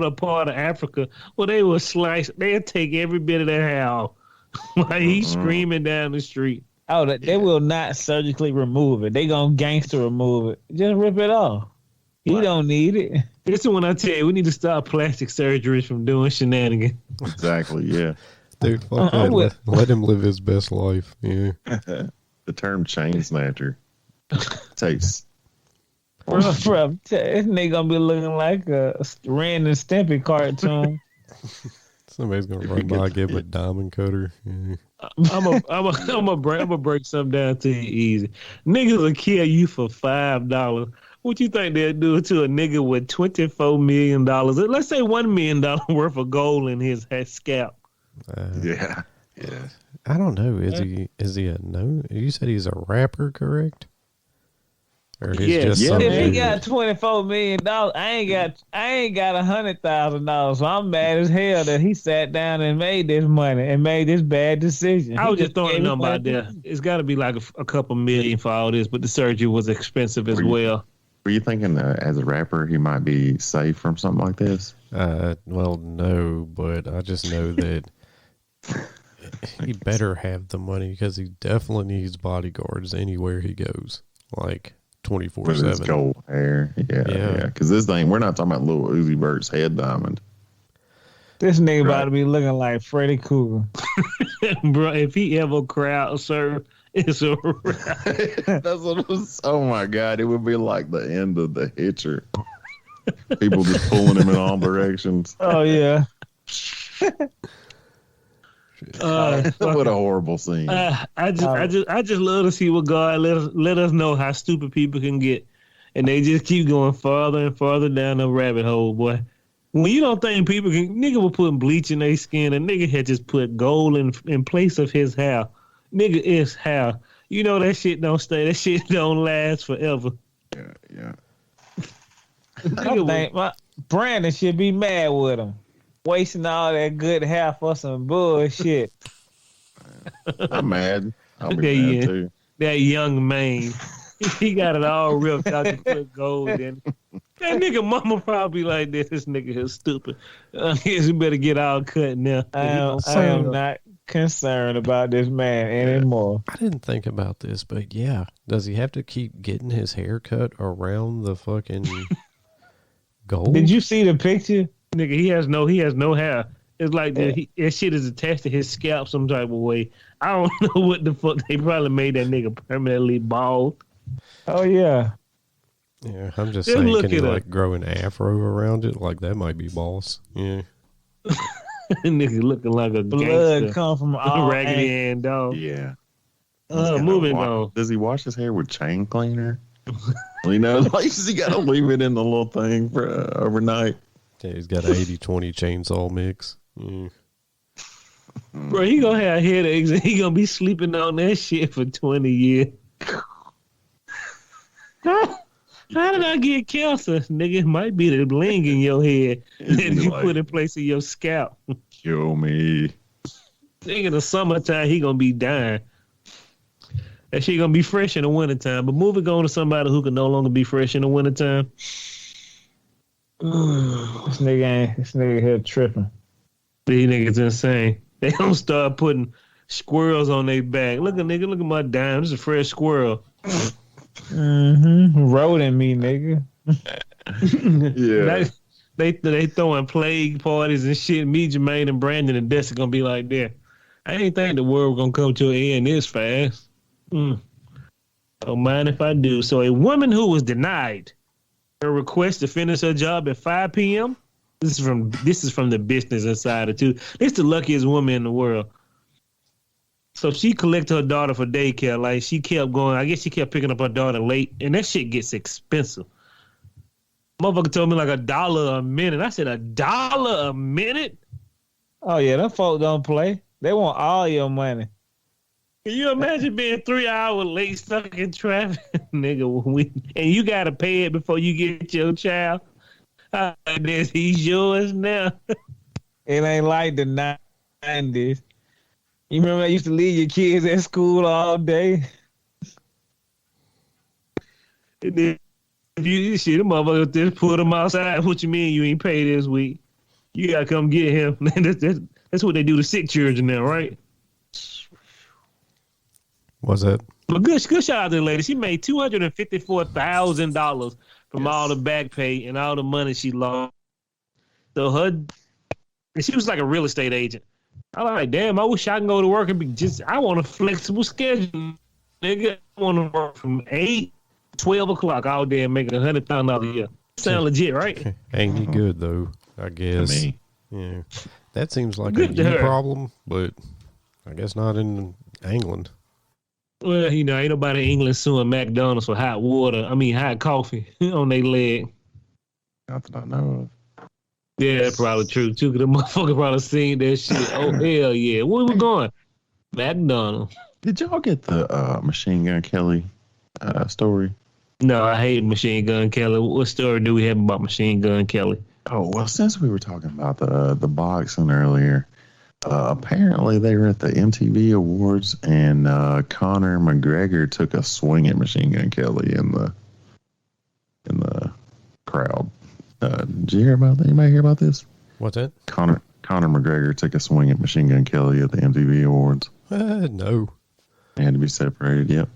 a part of Africa where they will they'll take every bit of their hair off. Like he's screaming down the street. Oh, they will not surgically remove it. They gonna gangster remove it. Just rip it off. You don't need it. This is when I tell you we need to stop plastic surgeries from doing shenanigans. Exactly, yeah. Dude, fuck that. Let him live his best life. Yeah. The term chain snatcher takes. Bro, this nigga gonna be looking like a Ren and Stimpy cartoon. Somebody's gonna run by, give him a diamond cutter. Yeah. I'm gonna break something down to you easy. Niggas will kill you for $5. What you think they'll do to a nigga with $24 million? Let's say $1 million worth of gold in his scalp. Yeah. I don't know. Is he a no? You said he's a rapper, correct? Or he's just some If he dude? got $24 million, I ain't got $100,000. So I'm mad as hell that he sat down and made this money and made this bad decision. I was just throwing a number out there. It's got to be like a couple million for all this, but the surgery was expensive as well. Were you thinking as a rapper he might be safe from something like this? Well, no, but I just know that he better have the money because he definitely needs bodyguards anywhere he goes, like 24/7. With his gold hair, yeah. Because this thing, we're not talking about Lil Uzi Vert's head diamond. This nigga about to be looking like Freddy Krueger. Bro, if he ever crowd surf, it's a wrap. That's what it was. Oh my God, it would be like the end of The Hitcher. People just pulling him in all directions. Oh yeah. What a horrible scene. I just love to see what God let us know how stupid people can get. And they just keep going farther and farther down the rabbit hole, boy. When you don't think people can, nigga was putting bleach in their skin, and nigga had just put gold in place of his hair. Nigga is hair. You know that shit don't stay. That shit don't last forever. Yeah. I think Brandon should be mad with him. Wasting all that good hair for some bullshit. I'm mad. I'll be Okay, mad yeah. too. That young man. He got it all ripped out to put gold in. That nigga mama probably like this. This nigga is stupid. I guess you better get all cut now. I am not concerned about this man anymore. I didn't think about this, but yeah. Does he have to keep getting his hair cut around the fucking gold? Did you see the picture? Nigga, he has no hair. It's like that shit is attached to his scalp some type of way. I don't know what the fuck. They probably made that nigga permanently bald. Oh, yeah. Yeah, I'm just Just saying, look can he it up. like grow an afro around it? Like that might be boss. Yeah. Nigga looking like a Blood gangster. come from all Raggedy angles. Ann dog. Yeah. Moving on. Does he wash his hair with chain cleaner? You know, like does he got to leave it in the little thing for overnight? Yeah, he's got an 80-20 chainsaw mix. Yeah. Bro, he gonna have headaches and he gonna be sleeping on that shit for 20 years. How did I get cancer? Nigga, it might be the bling in your head that you put in place of your scalp. Kill me. Nigga, in the summertime, he gonna be dying. That shit gonna be fresh in the wintertime. But moving on to somebody who can no longer be fresh in the wintertime. This nigga here tripping. These niggas insane. They don't start putting squirrels on their back. Look at my dime. This is a fresh squirrel. Roding me, nigga. Yeah. They throwing plague parties and shit. Me, Jermaine, and Brandon and Dessa gonna be like that. I ain't think the world gonna come to an end this fast. Don't mind if I do. So a woman who was denied her request to finish her job at 5 p.m. This is from the Business Insider too. This is the luckiest woman in the world. So she collected her daughter for daycare. Like she kept going. I guess she kept picking up her daughter late, and that shit gets expensive. Motherfucker told me like $1 a minute. I said $1 a minute. Oh yeah, them folk don't play. They want all your money. Can you imagine being 3 hours late stuck in traffic, nigga? And you gotta pay it before you get your child. He's yours now. It ain't like the 90s. You remember I used to leave your kids at school all day? And then if you shit, the motherfucker just put him outside. What you mean you ain't paid this week? You gotta come get him. That's what they do to sick children now, right? What's that? But good shout out to the lady. She made $254,000 from all the back pay and all the money she lost. So and she was like a real estate agent. I'm like, damn, I wish I can go to work and I want a flexible schedule, nigga. I want to work from 8 to 12 o'clock all day and make $100,000 a year. Sound legit, right? Ain't he good though? I guess. To me. Yeah, that seems like Good a to you her. problem, but I guess not in England. Well, ain't nobody in England suing McDonald's for hot coffee on their leg. Not that I know of. Yeah, that's probably true too. Cause the motherfucker probably seen that shit. Oh hell yeah, where we going? McDonald's. Did y'all get the Machine Gun Kelly story? No, I hate Machine Gun Kelly. What story do we have about Machine Gun Kelly? Oh well, since we were talking about the boxing earlier, apparently they were at the MTV Awards and Conor McGregor took a swing at Machine Gun Kelly in the crowd. Did you hear about that? Anybody hear about this? What's that? Conor McGregor took a swing at Machine Gun Kelly at the MTV Awards. No. They had to be separated. Yep.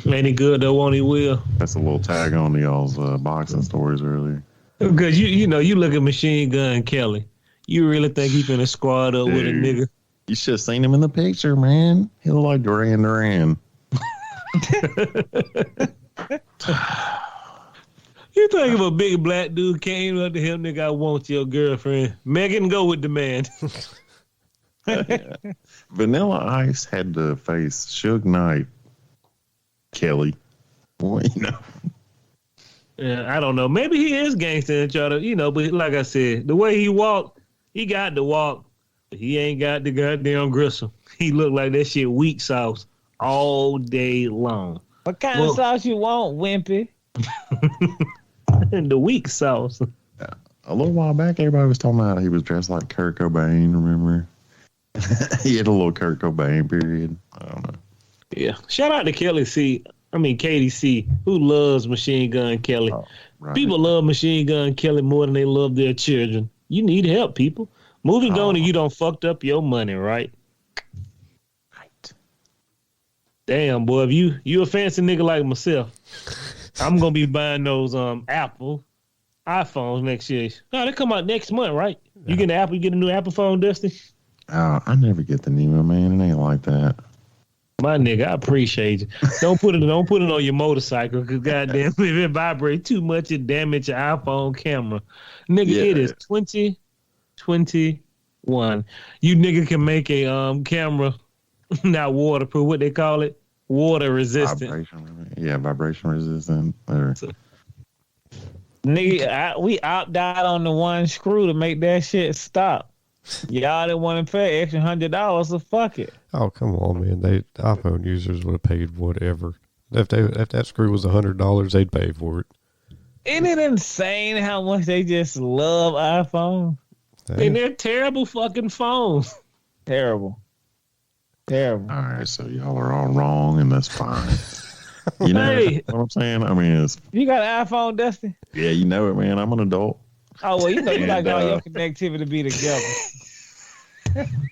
Ain't he good though? Won't he will? That's a little tag on to y'all's boxing stories earlier. Because you look at Machine Gun Kelly, you really think he finna squad up with a Dude. nigga? You should have seen him in the picture, man. He looked like Duran Duran. You think if a big black dude came up to him, nigga, I want your girlfriend. Megan, go with the man. Vanilla Ice had to face Suge Knight, Kelly. Well, Yeah, I don't know. Maybe he is gangster and try to, but like I said, the way he walked, he got to walk. But he ain't got the goddamn gristle. He looked like that shit weak sauce all day long. What kind of sauce you want, Wimpy? The weak sauce. A little while back, everybody was talking about he was dressed like Kurt Cobain, remember? He had a little Kurt Cobain period. I don't know. Yeah. Shout out to Katie C, who loves Machine Gun Kelly. Oh, right. People love Machine Gun Kelly more than they love their children. You need help, people. Moving on and you don't fucked up your money, right? Right. Damn, boy, if you a fancy nigga like myself, I'm gonna be buying those Apple iPhones next year. No, they come out next month, right? You get you get a new Apple phone, Dusty? Oh, I never get the Nemo, man. It ain't like that. My nigga, I appreciate you. Don't put it on your motorcycle, cause goddamn, if it vibrates too much, it damage your iPhone camera. Nigga, It is 2021. You nigga can make a camera not waterproof. What they call it? Water resistant. Vibration resistant. Nigga, we opt out on the one screw to make that shit stop. Y'all didn't want to pay extra $100, so fuck it. Oh, come on, man. iPhone users would have paid whatever. If that screw was $100, they'd pay for it. Isn't it insane how much they just love iPhone? And they're terrible fucking phones. Terrible. All right, so y'all are all wrong, and that's fine. You know what I'm saying? I mean, you got an iPhone, Dusty? Yeah, you know it, man. I'm an adult. Oh, well, you like all your connectivity to be together.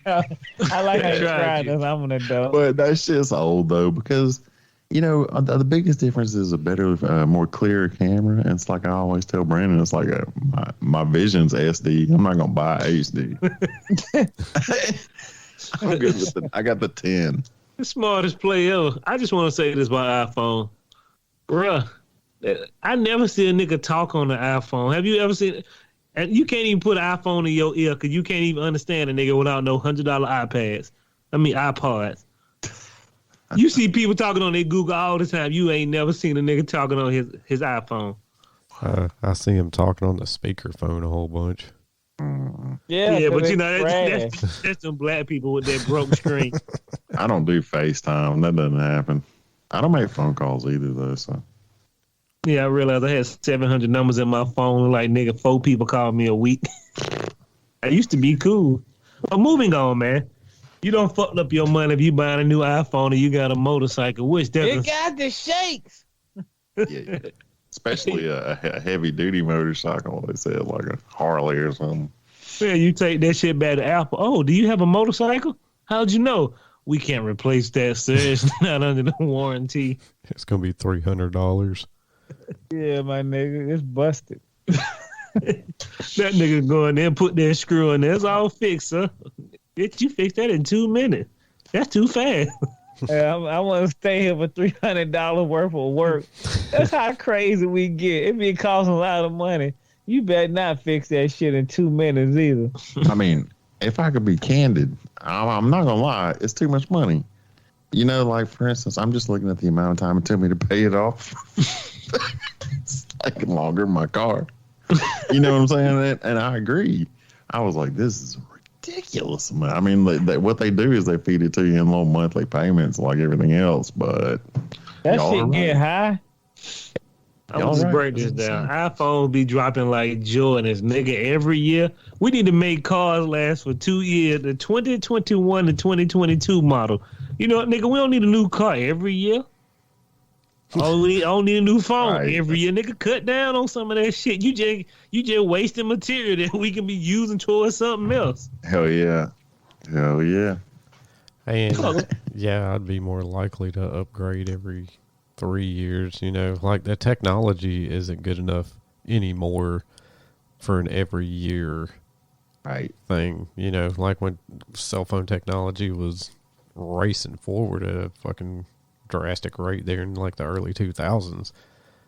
I like how you tried this. I'm an adult. But that shit's old, though, because, the biggest difference is a better, more clear camera. And it's like I always tell Brandon, it's like my vision's SD. I'm not going to buy HD. I'm good with I got the 10. The smartest play ever. I just want to say this about iPhone. Bruh, I never see a nigga talk on the iPhone. Have you ever seen... And you can't even put an iPhone in your ear because you can't even understand a nigga without no $100 iPods. You see people talking on their Google all the time. You ain't never seen a nigga talking on his iPhone. I see him talking on the speakerphone a whole bunch. Yeah, but that's some black people with that broke screen. I don't do FaceTime. That doesn't happen. I don't make phone calls either, though, so... Yeah, I realized I had 700 numbers in my phone. Like, nigga, 4 people called me a week. I used to be cool. But moving on, man. You don't fuck up your money if you buying a new iPhone or you got a motorcycle. It got the shakes. Yeah. Especially a heavy-duty motorcycle. They said like a Harley or something. Yeah, you take that shit back to Apple. Oh, do you have a motorcycle? How'd you know? We can't replace that, sir. It's not under the warranty. It's going to be $300. Yeah, my nigga, it's busted. That nigga go in there and put that screw in there. It's all fixed, sir. Bitch, you fixed that in 2 minutes. That's too fast. I want to stay here for $300 worth of work. That's how crazy we get. It be costing a lot of money. You better not fix that shit in 2 minutes either. I mean, if I could be candid, I'm not going to lie. It's too much money. Like, for instance, I'm just looking at the amount of time it took me to pay it off. It's taking longer in my car. You know what I'm saying? And I agree. I was like, this is ridiculous. I mean, what they do is they feed it to you in little monthly payments like everything else. But that shit get high. I'm going to break this down. iPhones be dropping like Jordans, nigga, every year. We need to make cars last for 2 years, the 2021 to 2022 model. You know what, nigga, we don't need a new car every year. I don't need a new phone every year. Nigga, cut down on some of that shit. You just wasting material that we can be using towards something else. Hell yeah. And yeah, I'd be more likely to upgrade every 3 years. Like the technology isn't good enough anymore for an every year thing. Like when cell phone technology was racing forward at a fucking drastic rate there in like the early 2000s.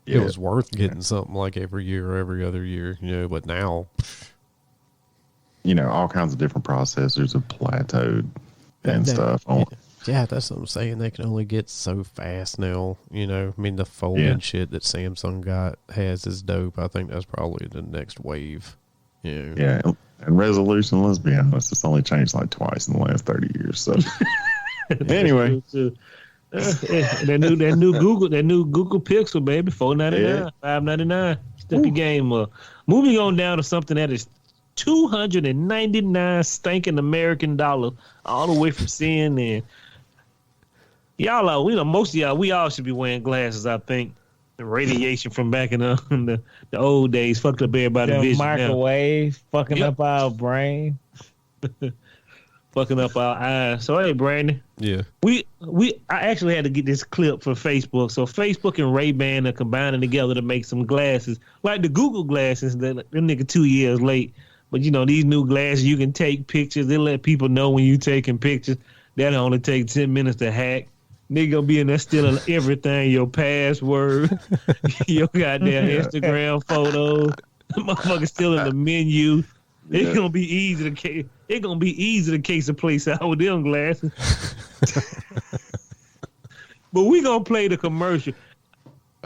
Yeah. It was worth getting something like every year or every other year, but now all kinds of different processors have plateaued and stuff. Yeah, that's what I'm saying. They can only get so fast now. You know, I mean, the folding shit that Samsung has is dope. I think that's probably the next wave. Yeah. Yeah, and resolution. Let's be honest, it's only changed like twice in the last 30 years. So anyway, that new Google Pixel, baby, $499, $599. Step your game up. Moving on down to something that is $299 stinking American dollars, all the way from CNN. Y'all are, most of y'all, we all should be wearing glasses, I think. The radiation from back in the old days fucked up everybody's vision. Microwave fucking up our brain. Fucking up our eyes. So, hey, Brandon. Yeah. I actually had to get this clip for Facebook. So, Facebook and Ray-Ban are combining together to make some glasses. Like the Google glasses, them nigga 2 years late. But, these new glasses, you can take pictures. They let people know when you taking pictures. That'll only take 10 minutes to hack. Nigga gonna be in there stealing everything, your password, your goddamn Instagram photos. Motherfucker stealing the menu. It's gonna be easy to case a place out with them glasses. But we gonna play the commercial.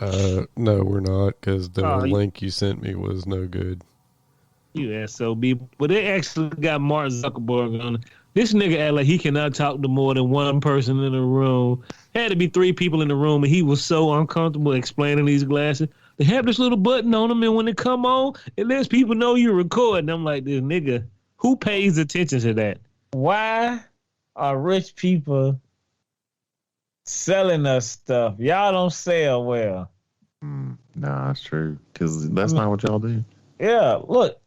No, we're not, because the link you sent me was no good. You SOB. But they actually got Mark Zuckerberg on it. This nigga act like he cannot talk to more than one person in the room. Had to be 3 people in the room, and he was so uncomfortable explaining these glasses. They have this little button on them, and when they come on, it lets people know you're recording. I'm like, this nigga, who pays attention to that? Why are rich people selling us stuff? Y'all don't sell well. No, that's true, because that's not what y'all do. Yeah, look.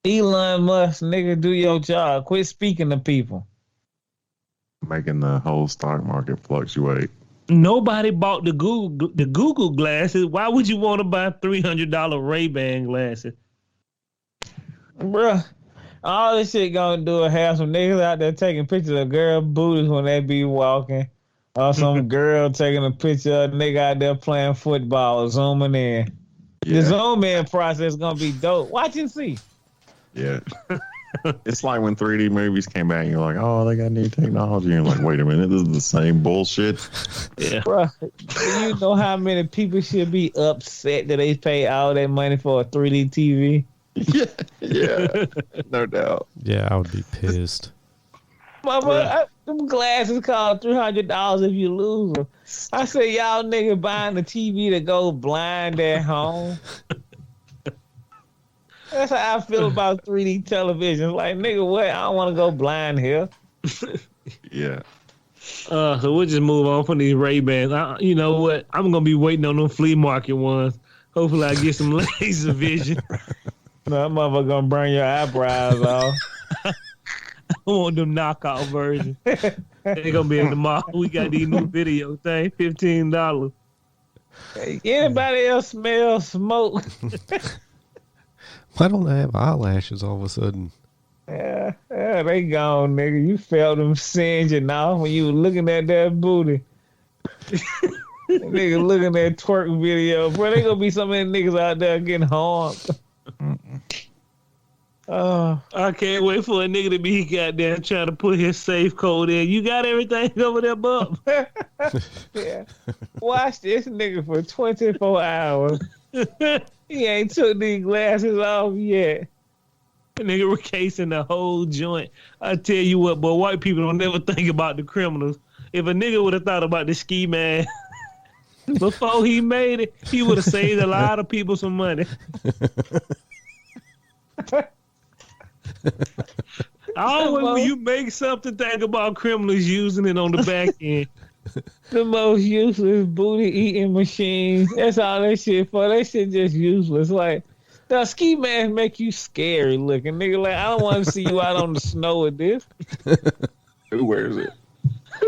Elon Musk, nigga, do your job. Quit speaking to people. Making the whole stock market fluctuate. Nobody bought the Google glasses. Why would you want to buy $300 Ray-Ban glasses? Bruh, all this shit gonna do is have some niggas out there taking pictures of girl booties when they be walking. Or some girl taking a picture of a nigga out there playing football, zooming in. The zoom in process is gonna be dope. Watch and see. Yeah. It's like when 3D movies came back and you're like, oh, they got new technology. And you're like, wait a minute, this is the same bullshit. Yeah. Bro, do you know how many people should be upset that they pay all that money for a 3D TV? Yeah, no doubt. Yeah, I would be pissed. Them glasses cost $300 if you lose them. I say, y'all nigga buying the TV to go blind at home. That's how I feel about 3D television. Like, nigga, what? I don't want to go blind here. Yeah. So we'll just move on from these Ray-Bans. You know what? I'm going to be waiting on them flea market ones. Hopefully I get some laser vision. No, that motherfucker going to burn your eyebrows off. I want them knockout versions. They're going to be in the mall. We got these new video things, $15. Hey, anybody else smell smoke? Why don't they have eyelashes all of a sudden? Yeah, they gone, nigga. You felt them singeing off when you were looking at that booty. Nigga looking at that twerk video. Bro, they gonna be so many niggas out there getting harmed. I can't wait for a nigga to be goddamn trying to put his safe code in. You got everything over there, bub? Yeah. Watch this nigga for 24 hours. He ain't took these glasses off yet. Nigga recasing the whole joint. I tell you what, boy, white people don't never think about the criminals. If a nigga would have thought about the ski man before he made it, he would have saved a lot of people some money. Always when you make something, think about criminals using it on the back end. The most useless booty eating machine. That's all that shit for. That shit just useless. Like, the ski mask make you scary looking, nigga. Like, I don't want to see you out on the snow with this. Who wears it?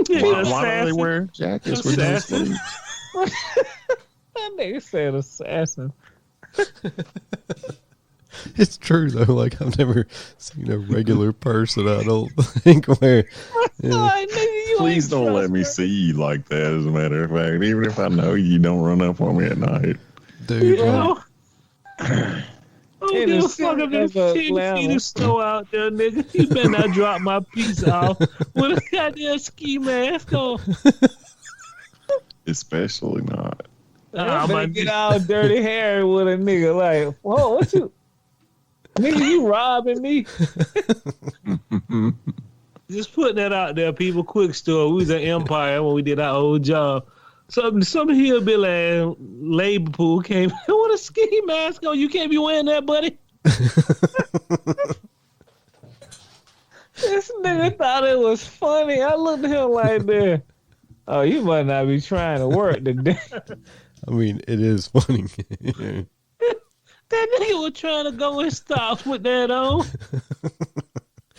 Why do they wear jackets with no sleeves? That nigga said assassin. It's true though. Like, I've never seen a regular person, I don't think, where. Yeah. Like, nigga, Please don't let me see you like that, as a matter of fact. Even if I know you, don't run up on me at night. Dude, You know? In don't the give a fuck city if there's of 10 feet Atlanta. of snow out there, nigga. You better not drop my piece off with a goddamn ski mask on. Especially not. Ah, They my get all dirty hair with a nigga like, whoa, what you? Nigga, you robbing me? Just putting that out there, people. Quick story. We was at Empire when we did our old job. Some hillbilly ass labor pool came with a ski mask on. You can't be wearing that, buddy. This nigga thought it was funny. I looked at him like that. Oh, you must not be trying to work today. I mean, it is funny. That nigga was trying to go in stocks with that on.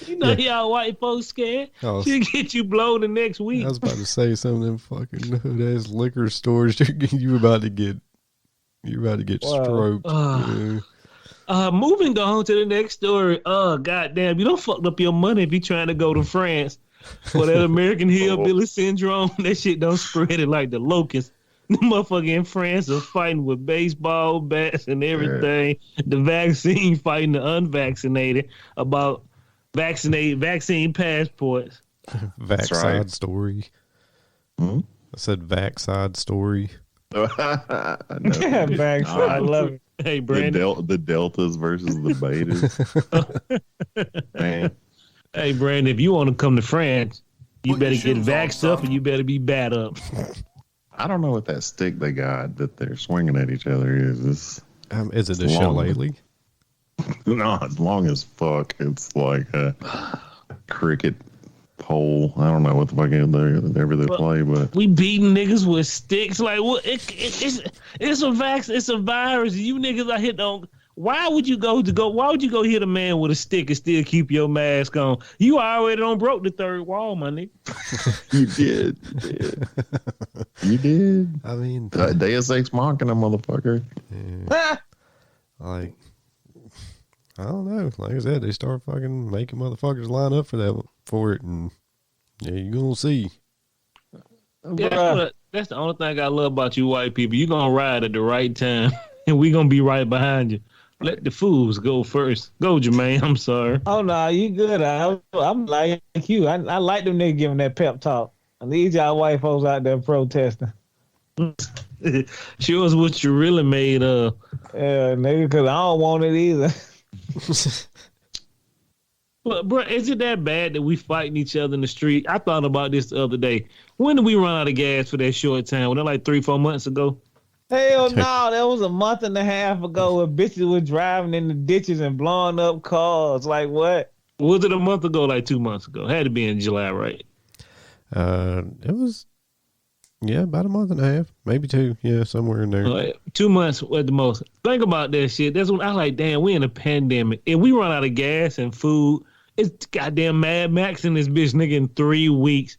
You know y'all white folks scared. Oh. She'll get you blown the next week. I was about to say some of them fucking hood ass liquor stores. You about to get stroked. Moving on to the next story. Goddamn, you don't fucked up your money if you trying to go to France for that American hillbilly syndrome. That shit don't spread it like the locusts. The motherfucker in France are fighting with baseball bats and everything. The vaccine fighting the unvaccinated about vaccine passports. Vaxside story. I said Vaxside story. Backside, I love it. Hey, Brandon. The deltas versus the betas. Man. Hey, Brandon, if you want to come to France, you better get vaxxed up and you better be bat up. I don't know what that stick they got that they're swinging at each other is. Is it a shillelagh? No, it's long as fuck. It's like a cricket pole. I don't know what the fuck they play, but we beating niggas with sticks. Like what? It's a virus. You niggas out here don't. Why would you go hit a man with a stick and still keep your mask on? You already done broke the third wall, my nigga. You did. You did. I mean, Deus Ex Machina, motherfucker. Yeah. Like, I don't know. Like I said, they start fucking making motherfuckers line up for it, and yeah, you gonna see. Yeah, that's the only thing I love about you white people. You gonna ride at the right time, and we gonna be right behind you. Let the fools go first. Go, Jermaine. I'm sorry. Oh, no, you good. I'm like you. I like them niggas giving that pep talk. And these y'all white folks out there protesting. Show us what you really made of. Yeah, nigga, because I don't want it either. But, bro, is it that bad that we fighting each other in the street? I thought about this the other day. When did we run out of gas for that short time? Was it like 3-4 months ago? Hell no, that was a month and a half ago where bitches were driving in the ditches and blowing up cars. Like what? Was it a month ago, like 2 months ago? Had to be in July, right? It was, about a month and a half, maybe 2. Yeah, somewhere in there. 2 months at the most. Think about that shit. That's when I like, damn, we in a pandemic. If we run out of gas and food, it's goddamn Mad Max in this bitch, nigga, in 3 weeks.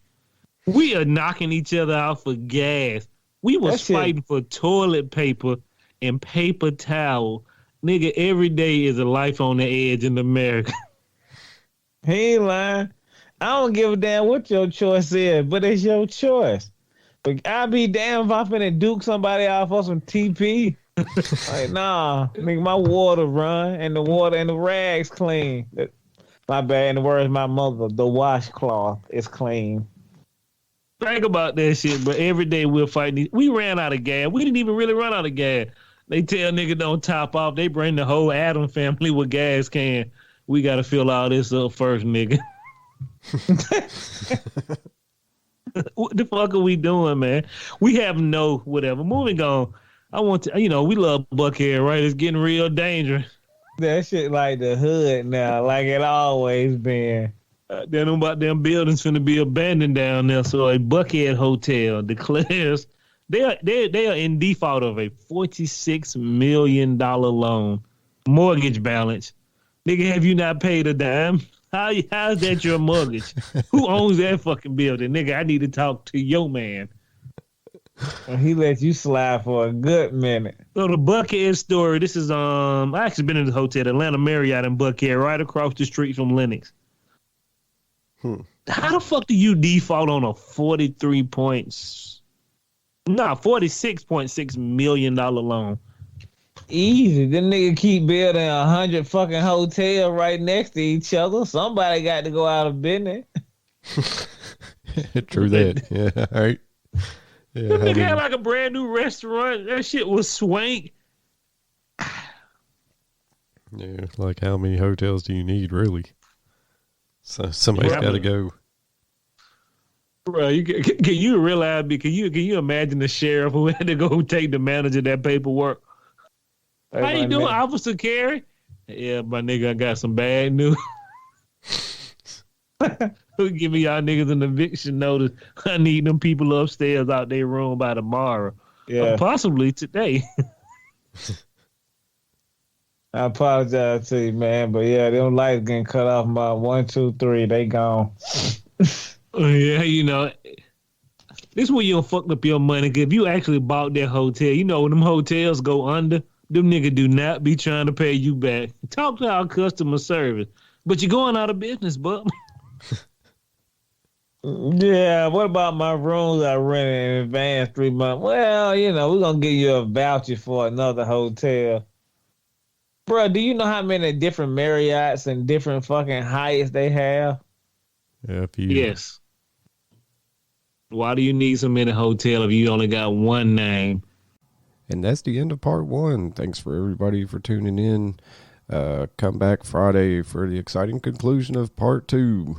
We are knocking each other out for gas. We was fighting for toilet paper and paper towel. Nigga, every day is a life on the edge in America. He ain't lying. I don't give a damn what your choice is, but it's your choice. But I'll be damned if I'm finna duke somebody off for some TP. Like, nah, nigga, my water run and the water and the rags clean. My bad, in the words of my mother, the washcloth is clean. Think about that shit, but every day we're fighting. We ran out of gas. We didn't even really run out of gas. They tell nigga don't top off. They bring the whole Adam family with gas can. We got to fill all this up first, nigga. What the fuck are we doing, man? We have no whatever. Moving on. I want to, we love Buckhead, right? It's getting real dangerous. That shit like the hood now, like it always been. They know about them buildings finna be abandoned down there. So a Buckhead Hotel declares they are in default of a $46 million loan mortgage balance. Nigga, have you not paid a dime? How's that your mortgage? Who owns that fucking building? Nigga, I need to talk to your man. He let you slide for a good minute. So the Buckhead story, this is I actually been in the hotel, Atlanta Marriott in Buckhead, right across the street from Lennox. How the fuck do you default on a $46.6 million loan? Easy. Them nigga keep building 100 fucking hotels right next to each other. Somebody got to go out of business. True that. Yeah, all right. Yeah, Them nigga had like a brand new restaurant. That shit was swank. yeah, like how many hotels do you need, really? So somebody's got to go. Bro, can you realize? Can you imagine the sheriff who had to go take the manager that paperwork? How you doing, Officer Carey? Yeah, my nigga, I got some bad news. Who give me y'all niggas an eviction notice? I need them people upstairs out their room by tomorrow. Yeah, possibly today. I apologize to you, man, but yeah, them lights getting cut off. My 1, 2, 3, they gone. Yeah, you know, this is where you fucked up your money. Cause if you actually bought that hotel, you know when them hotels go under, them niggas do not be trying to pay you back. Talk to our customer service, but you're going out of business, bub. Yeah, what about my rooms I rented in advance 3 months? Well, you know, we're gonna give you a voucher for another hotel. Bro, do you know how many different Marriotts and different fucking Hyatts they have? Yeah, Yes. Why do you need so many hotels if you only got one name? And that's the end of part 1. Thanks for everybody for tuning in. Come back Friday for the exciting conclusion of part 2.